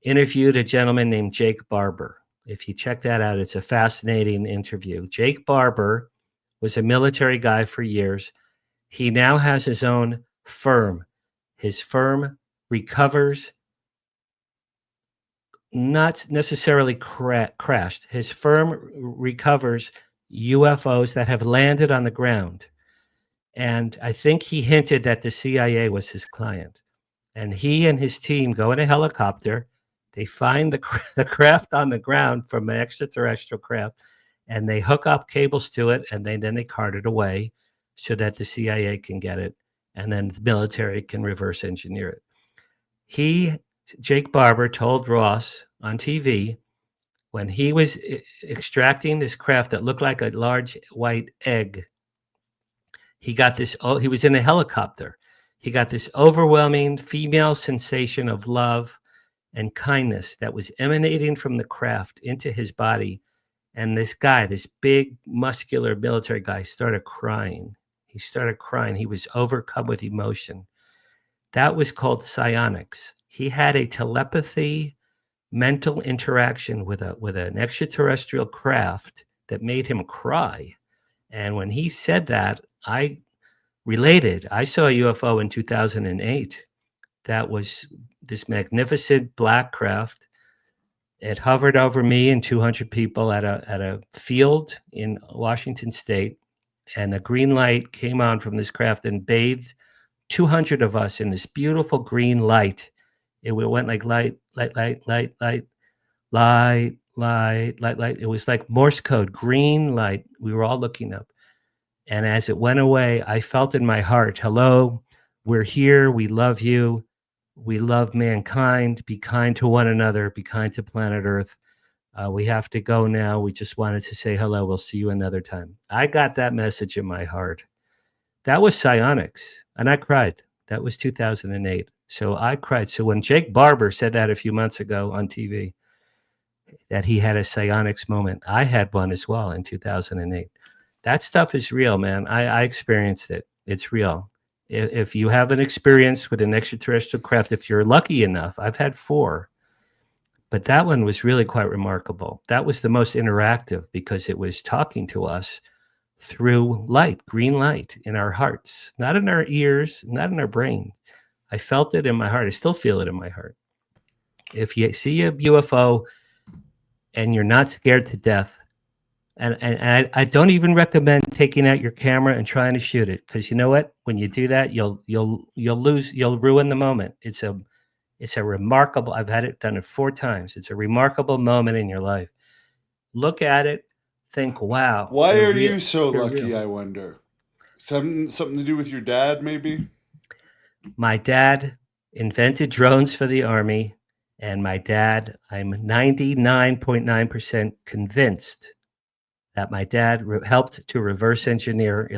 interviewed a gentleman named Jake Barber. If you check that out, it's a fascinating interview. Jake Barber was a military guy for years. He now has his own firm. His firm recovers, not necessarily crashed. His firm recovers UFOs that have landed on the ground. And I think he hinted that the CIA was his client. And he and his team go in a helicopter. They find the craft on the ground from an extraterrestrial craft, and they hook up cables to it, and then they cart it away so that the CIA can get it, and then the military can reverse engineer it. Jake Barber, told Ross on TV when he was extracting this craft that looked like a large white egg. He was in a helicopter. He got this overwhelming female sensation of love and kindness that was emanating from the craft into his body. And this guy, this big, muscular military guy, started crying. He started crying. He was overcome with emotion. That was called psionics. He had a telepathy, mental interaction with an extraterrestrial craft that made him cry. And when he said that, I related. I saw a UFO in 2008. That was this magnificent black craft. It hovered over me and 200 people at a field in Washington State, and a green light came on from this craft and bathed 200 of us in this beautiful green light. It went like light, light, light, light, light, light, light, light, light. It was like Morse code, green light. We were all looking up. And as it went away, I felt in my heart, hello, we're here. We love you. We love mankind. Be kind to one another. Be kind to planet Earth. We have to go now. We just wanted to say hello. We'll see you another time. I got that message in my heart. That was psionics. And I cried. That was 2008. So I cried. So when Jake Barber said that a few months ago on TV, that he had a psionics moment, I had one as well in 2008. That stuff is real, man. I experienced it. It's real. If you have an experience with an extraterrestrial craft, if you're lucky enough, I've had 4, but that one was really quite remarkable. That was the most interactive because it was talking to us through light, green light in our hearts, not in our ears, not in our brain. I felt it in my heart. I still feel it in my heart. If you see a UFO and you're not scared to death, and I don't even recommend taking out your camera and trying to shoot it, because you know what? When you do that, you'll ruin the moment. It's a remarkable. I've had it done 4 times. It's a remarkable moment in your life. Look at it, think, wow. Why are you so lucky? I wonder. Something to do with your dad, maybe? My dad invented drones for the Army, and my dad, I'm 99.9% convinced that my dad helped to reverse engineer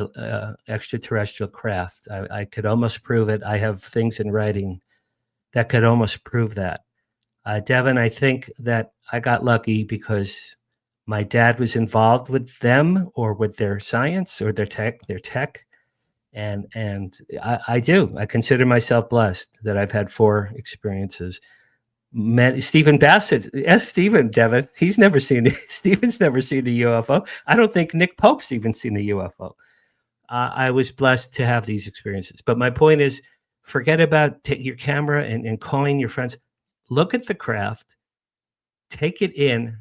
extraterrestrial craft. I could almost prove it. I have things in writing that could almost prove that. Devin, I think that I got lucky because my dad was involved with them or with their science or their tech. And I do. I consider myself blessed that I've had 4 experiences. Stephen Bassett, Stephen, Devin, Stephen's never seen a UFO. I don't think Nick Pope's even seen a UFO. I was blessed to have these experiences. But my point is, forget about your camera and calling your friends. Look at the craft, take it in,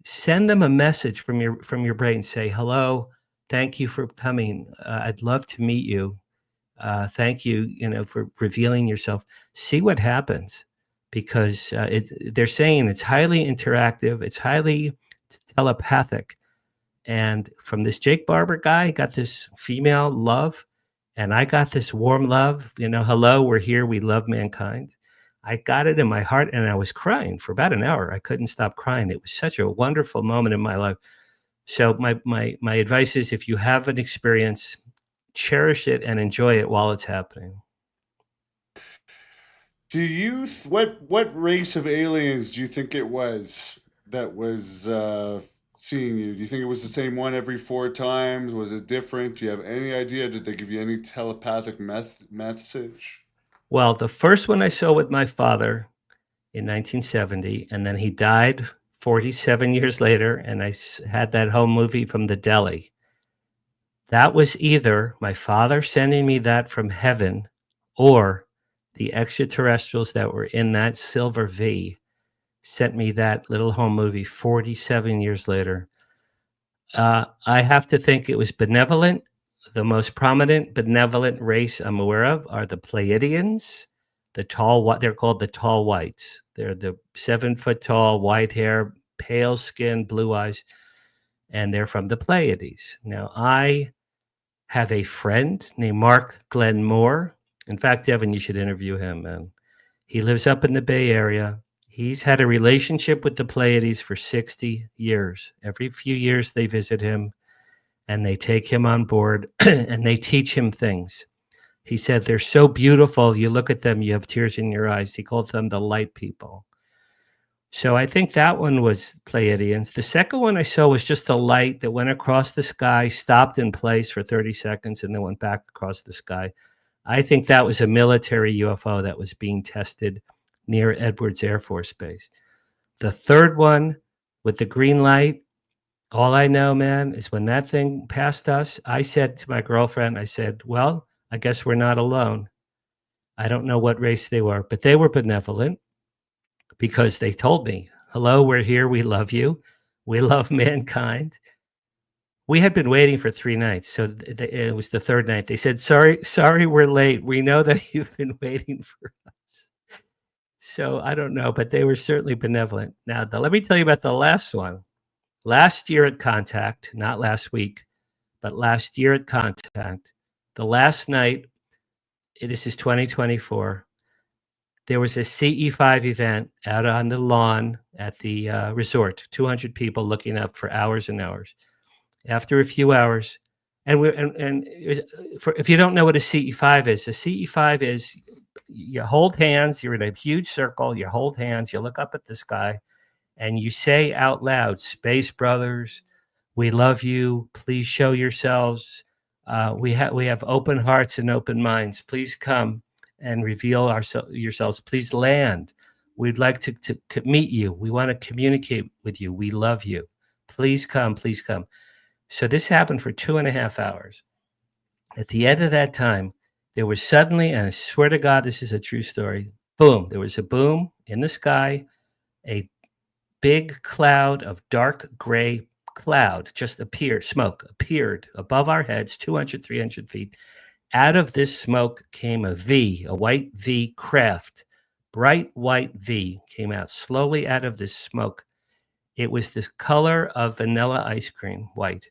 send them a message from your brain. Say, hello, thank you for coming. I'd love to meet you. Thank you, for revealing yourself. See what happens. Because they're saying it's highly interactive, it's highly telepathic. And from this Jake Barber guy, got this female love, and I got this warm love, hello, we're here, we love mankind. I got it in my heart, and I was crying for about an hour. I couldn't stop crying. It was such a wonderful moment in my life. So my advice is, if you have an experience, cherish it and enjoy it while it's happening. Do you what race of aliens do you think it was? that was seeing you? Do you think it was the same one every 4 times? Was it different? Do you have any idea? Did they give you any telepathic message? Well, the first one I saw with my father in 1970, and then he died 47 years later, and I had that home movie from the deli. That was either my father sending me that from heaven or the extraterrestrials that were in that silver V sent me that little home movie 47 years later. I have to think it was benevolent. The most prominent benevolent race I'm aware of are the Pleiadians, they're called the tall whites. They're the 7 foot tall, white hair, pale skin, blue eyes, and they're from the Pleiades. Now, I have a friend named Mark Glenn Moore. In fact, Evan, you should interview him, man. He lives up in the Bay Area. He's had a relationship with the Pleiades for 60 years. Every few years they visit him and they take him on board and they teach him things. He said they're so beautiful. You look at them, you have tears in your eyes. He called them the light people. So I think that one was Pleiadians. The second one I saw was just a light that went across the sky, stopped in place for 30 seconds, and then went back across the sky. I think that was a military UFO that was being tested near Edwards Air Force Base. The third one with the green light, all I know, man, is when that thing passed us, I said to my girlfriend, I said, well, I guess we're not alone. I don't know what race they were, but they were benevolent because they told me, hello, we're here. We love you. We love mankind. We had been waiting for 3 nights. So it was the third night. They said, sorry, we're late. We know that you've been waiting for us. So I don't know, but they were certainly benevolent. Now, let me tell you about the last one. Last year at Contact, not last week, but last year at Contact, the last night, this is 2024, there was a CE5 event out on the lawn at the resort, 200 people looking up for hours and hours. After a few hours, and it was, if you don't know what a CE5 is, a CE5 is you hold hands, you're in a huge circle, you hold hands, you look up at the sky, and you say out loud, Space Brothers, we love you. Please show yourselves. We have open hearts and open minds. Please come and reveal yourselves. Please land. We'd like to meet you. We want to communicate with you. We love you. Please come. Please come. So this happened for 2.5 hours. At the end of that time, there was suddenly, and I swear to God, this is a true story, boom, there was a boom in the sky, a big cloud of dark gray cloud just smoke appeared above our heads, 200, 300 feet. Out of this smoke came a white V craft, bright white V came out slowly out of this smoke. It was this color of vanilla ice cream, white,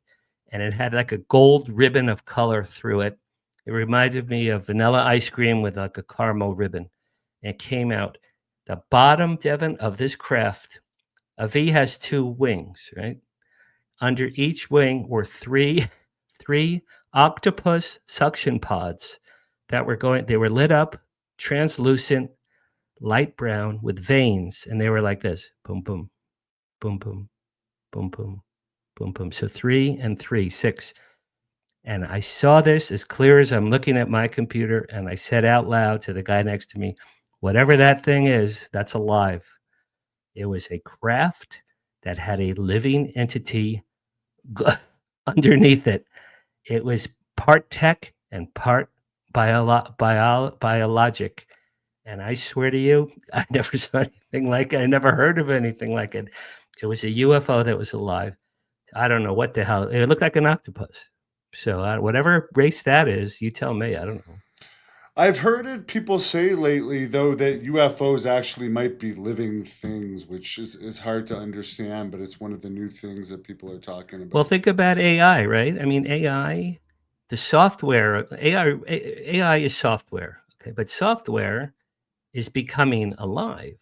and it had like a gold ribbon of color through it. It reminded me of vanilla ice cream with like a caramel ribbon. And it came out. The bottom, Devin, of this craft, a V has 2 wings, right? Under each wing were three octopus suction pods that they were lit up, translucent, light brown with veins, and they were like this, boom, boom, boom, boom, boom, boom, boom, boom. So 3 and 3, 6. And I saw this as clear as I'm looking at my computer, and I said out loud to the guy next to me, whatever that thing is, that's alive. It was a craft that had a living entity underneath it. It was part tech and part biologic. And I swear to you, I never saw anything like it. I never heard of anything like it. It was a UFO that was alive. I don't know what the hell. It looked like an octopus. So whatever race that is, you tell me. I don't know. I've heard it people say lately, though, that UFOs actually might be living things, which is hard to understand, but it's one of the new things that people are talking about. Well, think about AI, right? I mean, AI, the software, AI is software, okay? But software is becoming alive.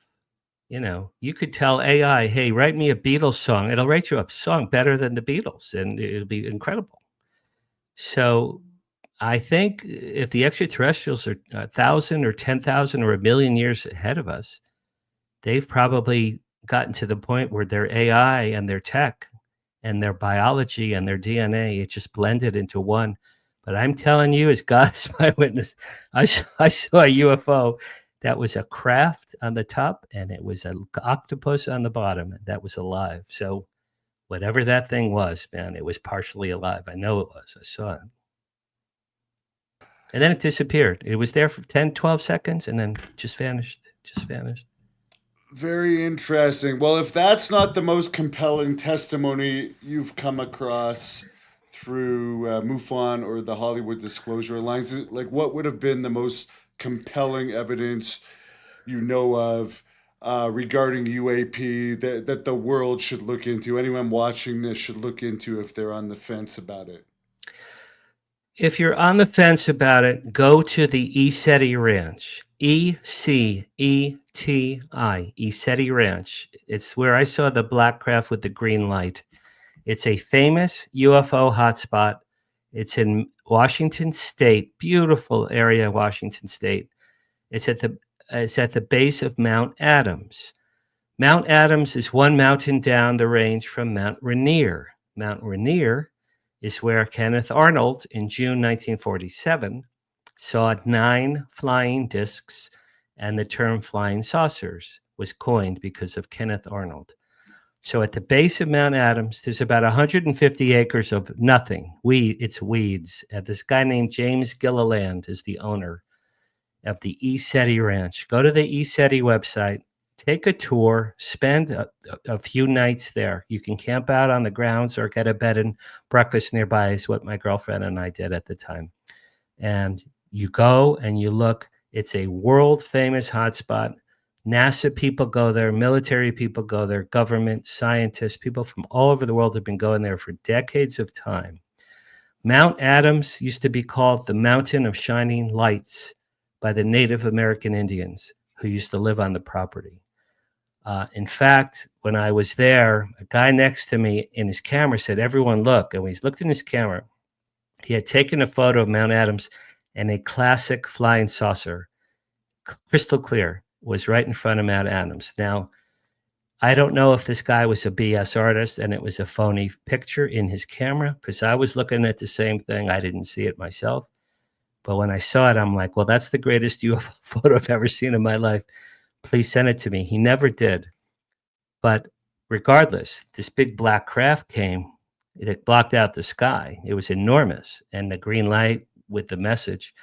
You know, you could tell AI, hey, write me a Beatles song. It'll write you a song better than the Beatles, and it'll be incredible. So I think if the extraterrestrials are 1,000 or 10,000 or 1,000,000 years ahead of us, they've probably gotten to the point where their AI and their tech and their biology and their DNA, it just blended into one. But I'm telling you, as God is my witness, I saw a UFO that was a craft on the top and it was an octopus on the bottom that was alive. So whatever that thing was, man, it was partially alive. I know it was. I saw it. And then it disappeared. It was there for 10, 12 seconds and then just vanished. Just vanished. Very interesting. Well, if that's not the most compelling testimony you've come across through MUFON or the Hollywood Disclosure Alliance, like what would have been the most compelling evidence you know of regarding UAP that the world should look into? Anyone watching this should look into if they're on the fence about it. If you're on the fence about it, go to the ECETI Ranch. ECETI, ECETI Ranch. It's where I saw the black craft with the green light. It's a famous UFO hotspot. It's in Washington State, beautiful area, Washington State. It's at the base of Mount Adams. Mount Adams is one mountain down the range from Mount Rainier. Mount Rainier is where Kenneth Arnold in June 1947 saw 9 flying discs, and the term flying saucers was coined because of Kenneth Arnold. So at the base of Mount Adams, there's about 150 acres of nothing. It's weeds. This guy named James Gilliland is the owner of the ECETI Ranch. Go to the ECETI website, take a tour, spend a few nights there. You can camp out on the grounds or get a bed and breakfast nearby, is what my girlfriend and I did at the time. And you go and you look. It's a world-famous hotspot. NASA people go there, military people go there, government, scientists, people from all over the world have been going there for decades of time. Mount Adams used to be called the Mountain of Shining Lights by the Native American Indians who used to live on the property. In fact, when I was there, a guy next to me in his camera said, "Everyone look." And when he looked in his camera, he had taken a photo of Mount Adams and a classic flying saucer, crystal clear, was right in front of Mount Adams. Now, I don't know if this guy was a BS artist and it was a phony picture in his camera, because I was looking at the same thing. I didn't see it myself. But when I saw it, I'm like, well, that's the greatest UFO photo I've ever seen in my life. Please send it to me. He never did. But regardless, this big black craft came. It blocked out the sky. It was enormous. And the green light with the message,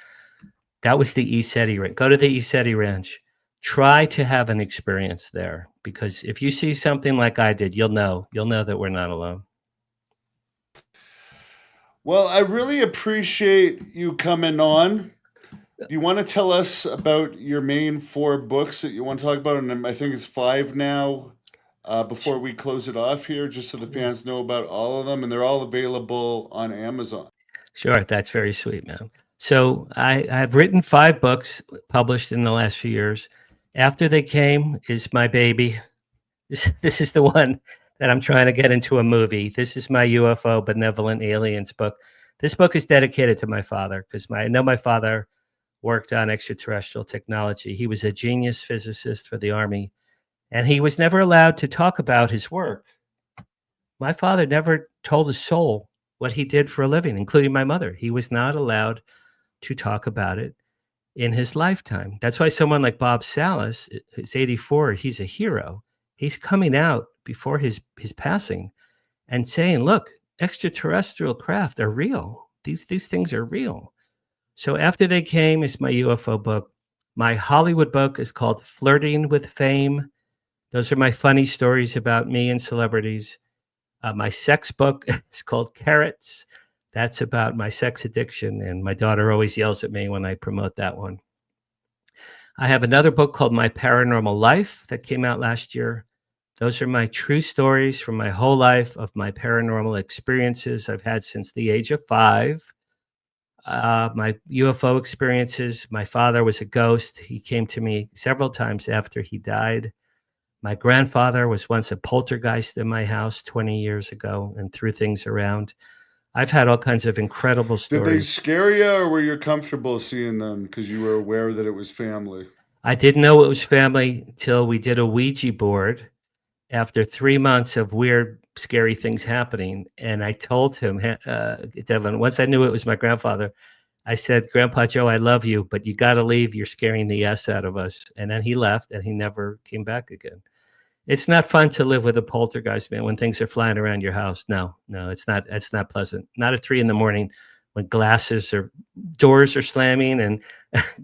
that was the ECETI Ranch. Go to the ECETI Ranch. Try to have an experience there, because if you see something like I did, you'll know that we're not alone. Well, I really appreciate you coming on. Do you want to tell us about your main 4 books that you want to talk about? And I think it's 5 now. Before we close it off here, just so the fans know about all of them, and they're all available on Amazon. Sure, that's very sweet, man. So I've written 5 books published in the last few years. After They Came is my baby. This is the one that I'm trying to get into a movie. This is my UFO Benevolent Aliens book. This book is dedicated to my father, because I know my father worked on extraterrestrial technology. He was a genius physicist for the Army, and he was never allowed to talk about his work. My father never told a soul what he did for a living, including my mother. He was not allowed to talk about it in his lifetime. That's why someone like Bob Salas, who's 84, he's a hero. He's coming out before his passing and saying, look, extraterrestrial craft are real. These things are real. So After They Came is my UFO book. My Hollywood book is called Flirting with Fame. Those are my funny stories about me and celebrities. My sex book is called Carrots. That's about my sex addiction, and my daughter always yells at me when I promote that one. I have another book called My Paranormal Life that came out last year. Those are my true stories from my whole life of my paranormal experiences I've had since the age of 5. My UFO experiences. My father was a ghost. He came to me several times after he died. My grandfather was once a poltergeist in my house 20 years ago and threw things around. I've had all kinds of incredible stories. Did they scare you, or were you comfortable seeing them because you were aware that it was family? I didn't know it was family till we did a Ouija board, after 3 months of weird, scary things happening. And I told him, Devin, once I knew it was my grandfather, I said, Grandpa Joe, I love you, but you got to leave. You're scaring the S out of us. And then he left and he never came back again. It's not fun to live with a poltergeist, man, when things are flying around your house. No, it's not. It's not pleasant. Not at 3 a.m. when doors are slamming and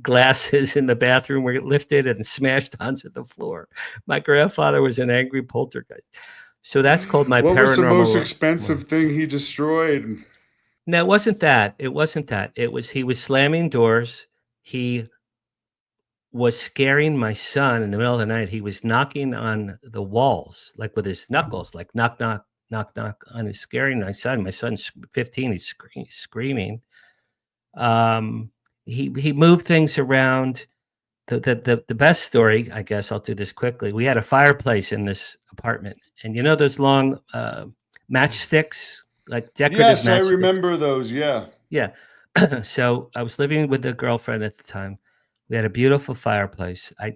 glasses in the bathroom were lifted and smashed onto the floor. My grandfather was an angry poltergeist. So that's called my paranormal. What was the most expensive thing he destroyed? No, it wasn't that. It was he was slamming doors. He was scaring my son in the middle of the night. He was knocking on the walls, like with his knuckles, like knock, knock, knock, knock, on his scaring my son. My son's 15. He's screaming. He moved things around. The best story, I guess I'll do this quickly. We had a fireplace in this apartment, and you know those long matchsticks, like decorative. Yes, matchsticks? I remember those. Yeah. So I was living with a girlfriend at the time. We had a beautiful fireplace. I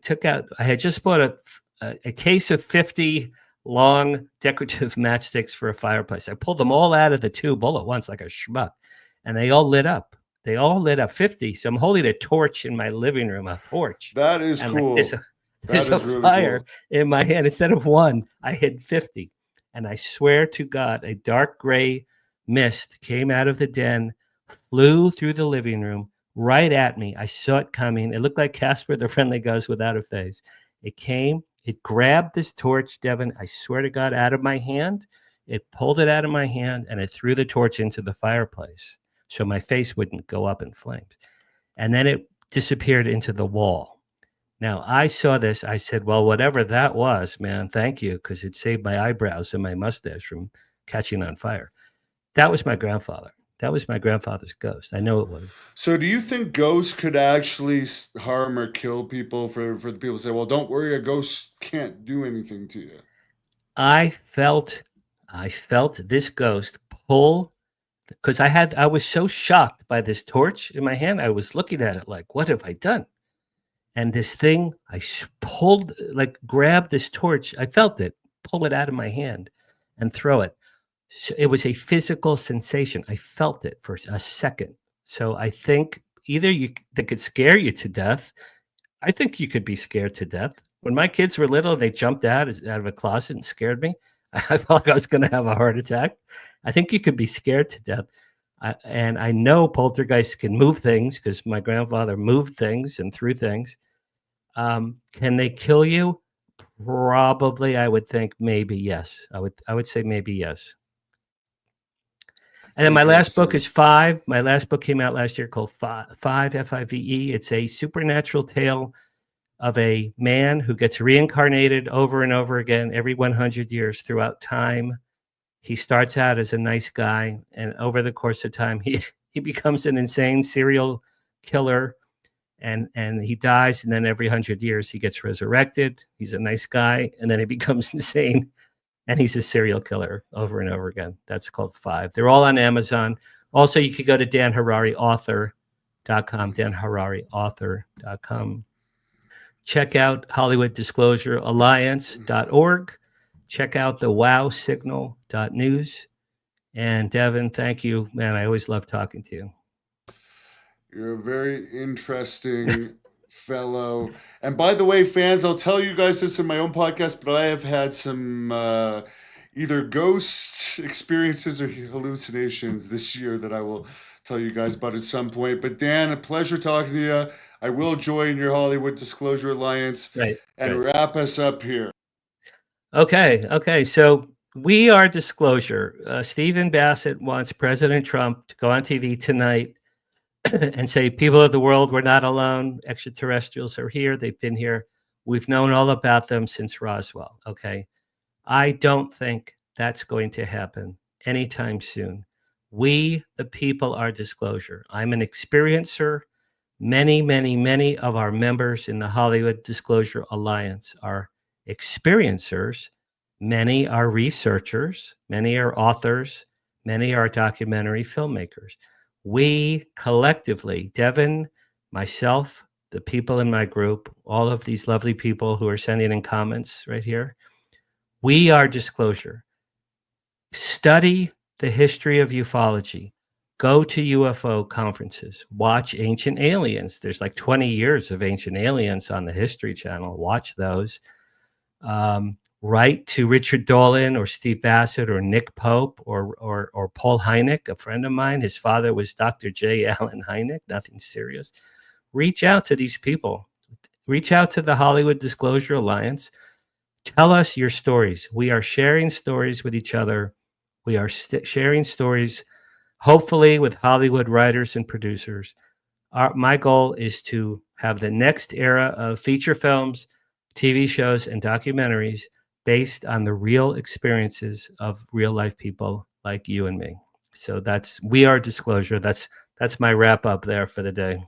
had just bought a case of 50 long decorative matchsticks for a fireplace. I pulled them all out of the tube all at once like a schmuck, and they all lit up. 50. So I'm holding a torch in my living room, a torch. That is cool. Like, there's a really fire cool. in my hand. Instead of one, I hid 50. And I swear to God, a dark gray mist came out of the den, flew through the living room, right at me. I saw it coming. It looked like Casper the Friendly Ghost without a face. It came, it grabbed this torch, Devin, I swear to God, out of my hand. It pulled it out of my hand, and it threw the torch into the fireplace so my face wouldn't go up in flames. And then it disappeared into the wall. Now, I saw this. I said, well, whatever that was, man, thank you, because it saved my eyebrows and my mustache from catching on fire. That was my grandfather. That was my grandfather's ghost. I know it was. So do you think ghosts could actually harm or kill people for the people to say, well, don't worry, a ghost can't do anything to you? I felt this ghost pull, because I was so shocked by this torch in my hand. I was looking at it like, what have I done? And this thing, I pulled, like grabbed this torch. I felt it, pull it out of my hand and throw it. So it was a physical sensation. I felt it for a second. So I think either they could scare you to death. I think you could be scared to death. When my kids were little, they jumped out of a closet and scared me. I felt like I was going to have a heart attack. I think you could be scared to death. And I know poltergeists can move things because my grandfather moved things and threw things. Can they kill you? Probably, I would think maybe yes. I would say maybe yes. And then my last book is Five. My last book came out last year called Five, F-I-V-E. It's a supernatural tale of a man who gets reincarnated over and over again every 100 years throughout time. He starts out as a nice guy, and over the course of time, he becomes an insane serial killer, and he dies, and then every 100 years he gets resurrected. He's a nice guy, and then he becomes insane, and he's a serial killer over and over again. That's called Five. They're all on Amazon. Also, you could go to danharariauthor.com, danharariauthor.com. Check out HollywoodDisclosureAlliance.org. Check out the wowsignal.news. And Devin, thank you, man. I always love talking to you. You're a very interesting fellow. And by the way, fans, I'll tell you guys this in my own podcast, but I have had some either ghost experiences or hallucinations this year that I will tell you guys about at some point. But Dan, a pleasure talking to you. I will join your Hollywood Disclosure Alliance and wrap us up here. Okay. So we are Disclosure. Stephen Bassett wants President Trump to go on TV tonight and say, people of the world, we're not alone. Extraterrestrials are here. They've been here. We've known all about them since Roswell. Okay. I don't think that's going to happen anytime soon. We, the people, are Disclosure. I'm an experiencer. Many of our members in the Hollywood Disclosure Alliance are experiencers. Many are researchers. Many are authors. Many are documentary filmmakers. We collectively, Devin, myself, the people in my group, all of these lovely people who are sending in comments right here, We Are Disclosure. Study the history of ufology. Go to UFO conferences. Watch Ancient Aliens. There's like 20 years of Ancient Aliens on the History Channel. Watch those. Write to Richard Dolan or Steve Bassett or Nick Pope or Paul Hynek, a friend of mine. His father was Dr. J. Allen Hynek, nothing serious. Reach out to these people. Reach out to the Hollywood Disclosure Alliance. Tell us your stories. We are sharing stories with each other. We are sharing stories, hopefully with Hollywood writers and producers. My goal is to have the next era of feature films, TV shows, and documentaries based on the real experiences of real life people like you and me. So that's We Are Disclosure. That's my wrap up there for the day.